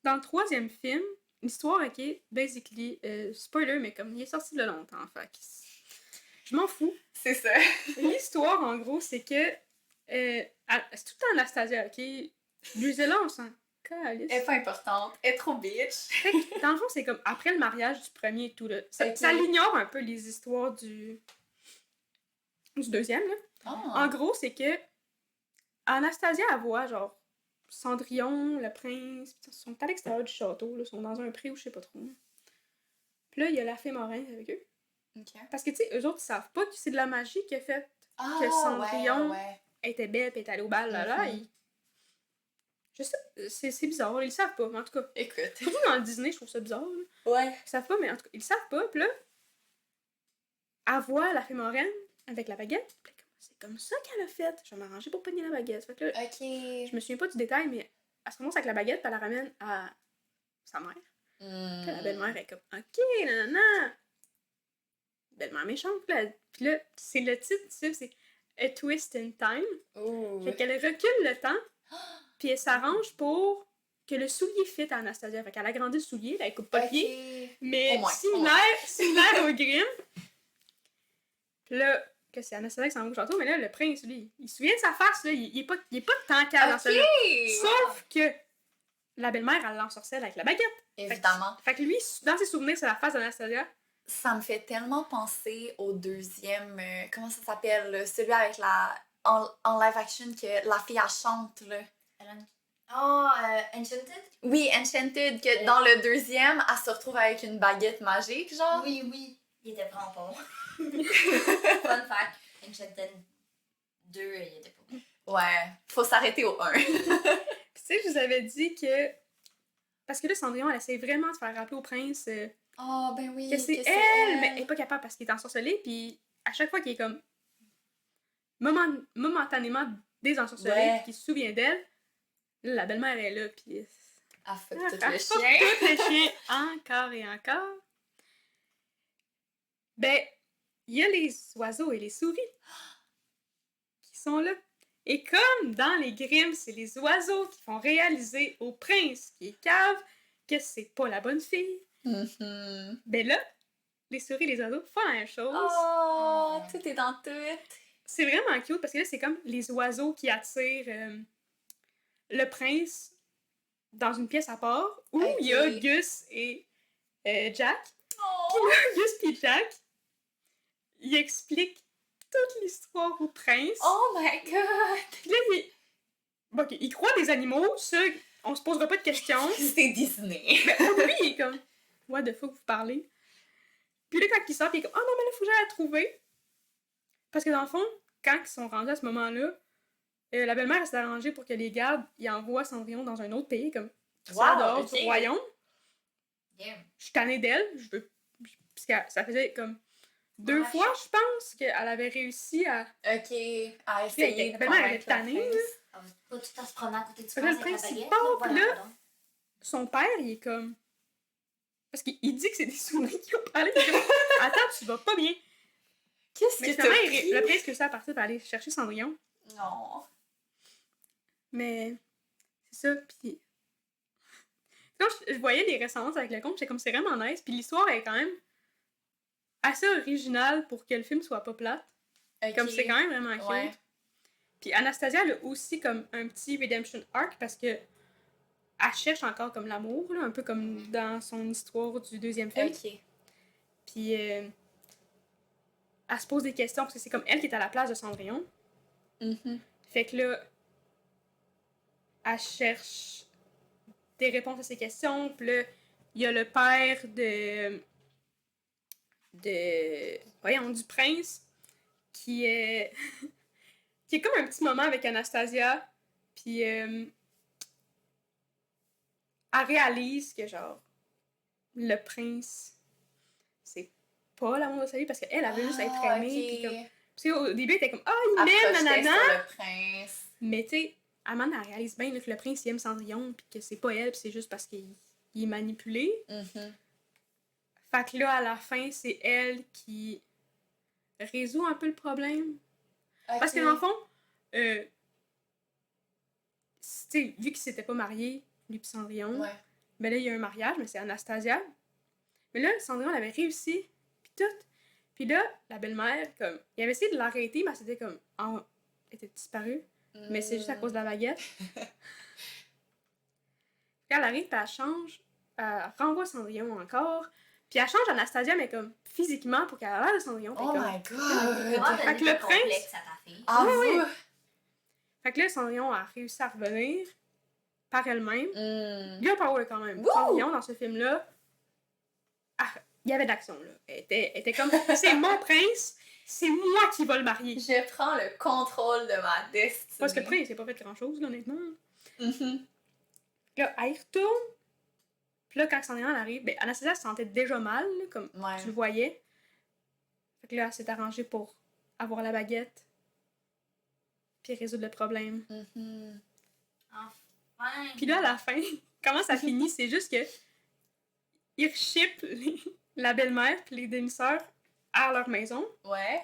dans le troisième film, l'histoire, ok, basically, spoiler, mais comme il est sorti de longtemps, fait que je m'en fous. C'est ça. L'histoire, en gros, c'est que c'est tout le temps Anastasia, ok? Louisella, on s'en calisse. Elle est pas importante. Elle est trop bitch. Fait que, dans le fond, c'est comme après le mariage du premier et tout, là. Ça, Ok. ça l'ignore un peu les histoires du deuxième, là. En Ah. gros, c'est que Anastasia, elle voit, genre, Cendrillon, le prince, pis ils sont à l'extérieur du château, là, ils sont dans un pré ou je sais pas trop. Puis là, il y a la fée Morin avec eux. Ok. Parce que, tu sais, eux autres, ils savent pas que c'est de la magie qui a fait Ah, que Cendrillon ouais. elle était belle pis elle est allée au bal, là, là. Mhm. Je sais, c'est bizarre, ils le savent pas, mais en tout cas. Écoute. Surtout dans le Disney, je trouve ça bizarre, là. Ouais. Ils savent pas, mais en tout cas, ils le savent pas, pis là, elle voit la fée Moraine avec la baguette, pis là, c'est comme ça qu'elle a fait. Je vais m'arranger pour pogner la baguette. Fait que là, Ok. je me souviens pas du détail, mais elle se commence avec la baguette, pis elle la ramène à sa mère. Puis la belle-mère est comme, ok, nanana. Belle-mère méchante, là. Puis là, c'est le titre du film, c'est A Twist in Time. Ouh. Fait qu'elle recule le temps, puis elle s'arrange pour que le soulier fit à Anastasia. Fait qu'elle agrandit le soulier, là, elle coupe pas le pied, Ok. mais Au moins, similaire au Grimm. Puis là, que c'est Anastasia qui s'en va au château, mais là, le prince, lui, il se souvient de sa face, là, il est pas tant calme dans Ok. celui-là. Sauf que la belle-mère, elle l'ensorcelle avec la baguette. Évidemment. Fait que lui, dans ses souvenirs, c'est la face d'Anastasia. Ça me fait tellement penser au deuxième... comment ça s'appelle? Celui avec la en live action que la fille, elle chante, là. Oh, Enchanted? Oui, Enchanted, que dans le deuxième, elle se retrouve avec une baguette magique, genre. Oui. Il était vraiment pas bon. Fun fact, Enchanted 2, il était pas bon. Ouais, faut s'arrêter au 1. Puis tu sais, je vous avais dit que... Parce que là, Cendrillon, elle essaie vraiment de faire rappeler au prince Oh, ben oui, que c'est elle, mais elle est pas capable parce qu'il est ensorcelé, puis à chaque fois qu'il est comme momentanément désensorcelé, Ouais. puis qu'il se souvient d'elle, là, la belle-mère est là, puis... Elle fuck Ah, tout elle le fuck chien. tout le chien, encore et encore. Ben, il y a les oiseaux et les souris qui sont là. Et comme dans les Grimm, c'est les oiseaux qui font réaliser au prince qui est cave que c'est pas la bonne fille, Mhm. ben là, les souris et les oiseaux font la même chose. Oh, tout est dans tout. C'est vraiment cute parce que là, c'est comme les oiseaux qui attirent le prince dans une pièce à part où il y a Ok. Gus et Jack. Oh. Puis là, Gus et Jack, ils expliquent toute l'histoire au prince. Oh my god! Puis là, ok, il croit des animaux, ça, on se posera pas de questions. C'est Disney. Lui, il est comme, what the fuck vous parlez? Puis là, quand il sort, il est comme, oh non, mais là, faut que j'aille la trouver. Parce que dans le fond, quand ils sont rendus à ce moment-là, la belle-mère, elle s'est arrangée pour que les gardes, ils envoient Cendrillon dans un autre pays, comme ça, dehors ok. du royaume. Damn. Je suis tannée d'elle, je veux. Parce que ça faisait comme 2 Ouais, fois, je pense, qu'elle avait réussi à. Ok, à essayer La de belle-mère, elle convaincre était tannée, le prince. Ah, pas tout le temps se promener à côté du Fait prince que le avec la prince, il baguette. part, là, puis là- voilà, pardon. Son père, il est comme. Parce qu'il dit que c'est des souris qui ont parlé. Il est comme, attends, tu vas pas bien. Qu'est-ce Mais que t'as finalement, pris? le prince réussit à partir pour aller chercher Cendrillon. Non. Mais c'est ça, puis quand je voyais les références avec le conte, j'étais comme c'est vraiment nice, puis l'histoire est quand même assez originale pour que le film soit pas plate. Ok. Comme c'est quand même vraiment cute. Ouais. Puis Anastasia, elle a aussi comme un petit redemption arc parce que elle cherche encore comme l'amour, là, un peu comme dans son histoire du deuxième film. Ok. Puis elle se pose des questions parce que c'est comme elle qui est à la place de Cendrillon. Mhm. Fait que là, elle cherche des réponses à ces questions. Puis là, il y a le père voyons, du prince qui est qui est comme un petit moment avec Anastasia. Puis elle réalise que genre le prince c'est pas l'amour de sa vie parce qu'elle elle veut juste être aimée. Puis comme parce qu'au début elle était comme il m'aime nanana. Sur le prince. Mais tu sais, Amanda elle réalise bien là, que le prince il aime Cendrillon puis que c'est pas elle puis c'est juste parce qu'il est manipulé. Mhm. Fait que là à la fin c'est elle qui résout un peu le problème. Parce que dans le fond tu sais, vu qu'ils s'étaient pas mariés, lui pis Cendrillon, Ouais. ben là, il y a un mariage, mais c'est Anastasia. Mais là, Cendrillon, elle avait réussi, pis tout. Puis là, la belle-mère, comme, il avait essayé de l'arrêter, mais c'était comme, elle était disparue. Mais c'est juste à cause de la baguette. Quand elle arrive, puis elle change, elle renvoie Cendrillon encore. Puis elle change Anastasia, mais comme, physiquement, pour qu'elle ait l'air de Cendrillon. Oh comme... my Comment god! Fait donner que le des prince- complexes à ta fille? Ah Oui, oui! Fait que là, Cendrillon a réussi à revenir par elle-même. Mm. Girl power quand même. Wouh! Cendrillon, dans ce film-là, il y avait de l'action, là. Elle était comme, c'est mon prince, c'est moi qui va le marier. Je prends le contrôle de ma destinée. Parce que le prince, il a pas fait grand-chose, là, honnêtement. Mhm. Là, elle y retourne. Puis là, quand Cendrillon elle arrive, ben, Anastasia se sentait déjà mal, là, comme Ouais. tu le voyais. Fait que là, elle s'est arrangée pour avoir la baguette. Puis résoudre le problème. Mhm. Enfin. Puis là, à la fin, comment ça finit? C'est juste que ils shippent la belle-mère puis les demi-sœurs à leur maison. Ouais.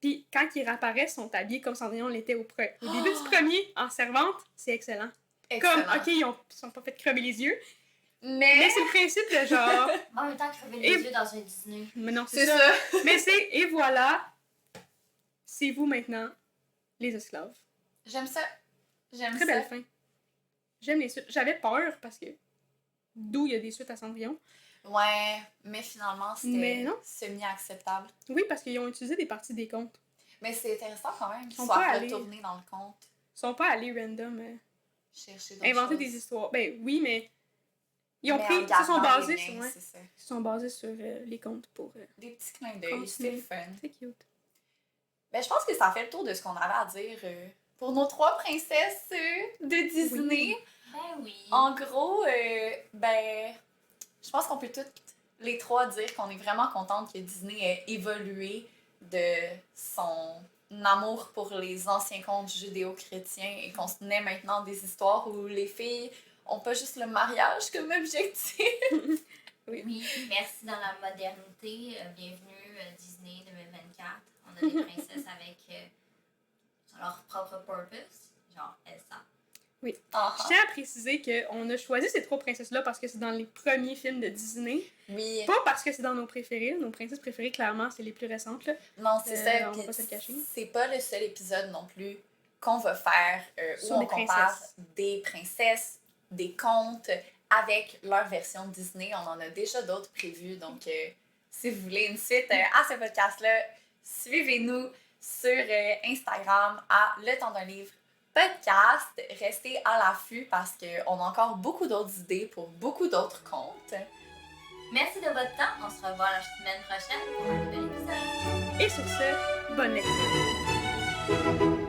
Puis quand ils réapparaissent, ils sont habillés comme Cendrillon l'était au début du premier, en servante. C'est excellent. Comme, Excellent. ok, ils sont pas fait crever les yeux. Mais Mais c'est le principe de genre... En même temps, crever les Et- yeux dans un Disney. Mais non, c'est c'est ça. ça. Mais c'est, et voilà, c'est vous maintenant, les esclaves. J'aime ça. J'aime Très ça. belle fin. J'aime les suites. J'avais peur parce que d'où il y a des suites à Cendrillon. Ouais, mais finalement, Mais c'était non. semi-acceptable. Oui, parce qu'ils ont utilisé des parties des contes. Mais c'est intéressant quand même qu'ils sont soient pas allés- retournés dans le conte, Ils sont pas allés random chercher d'autres inventer choses. des histoires. Ben oui, mais ils ont Mais pris. en Ils se sont gardant basés les sur. liens, Ouais, c'est ça. ils se sont basés sur les contes pour. Des petits clins d'œil, Continuer. c'est fun. C'est cute. Ben, je pense que ça fait le tour de ce qu'on avait à dire pour nos 3 princesses de Disney. Ben oui. En gros, ben, je pense qu'on peut toutes les 3 dire qu'on est vraiment contente que Disney ait évolué de son amour pour les anciens contes judéo-chrétiens et qu'on se tenait maintenant des histoires où les filles ont pas juste le mariage comme objectif. Oui, merci dans la modernité. Bienvenue Disney 2024. On a des princesses avec leur propre purpose, genre Elsa. Ah, Je tiens à préciser qu'on a choisi ces 3 princesses-là parce que c'est dans les premiers films de Disney. oui. Pas parce que c'est dans nos préférés. Nos princesses préférées, clairement, c'est les plus récentes. Là. Non, c'est ça. on va Puis pas se le cacher. c'est pas le seul épisode non plus qu'on va faire où Sur on des compare princesses. des princesses, des contes avec leur version Disney. On en a déjà d'autres prévus. Donc, si vous voulez une suite à ce podcast-là, suivez-nous sur Instagram à Le Temps d'un livre podcast. Restez à l'affût parce qu'on a encore beaucoup d'autres idées pour beaucoup d'autres contes. Merci de votre temps. On se revoit la semaine prochaine pour un nouvel épisode. Et sur ce, bonne lecture.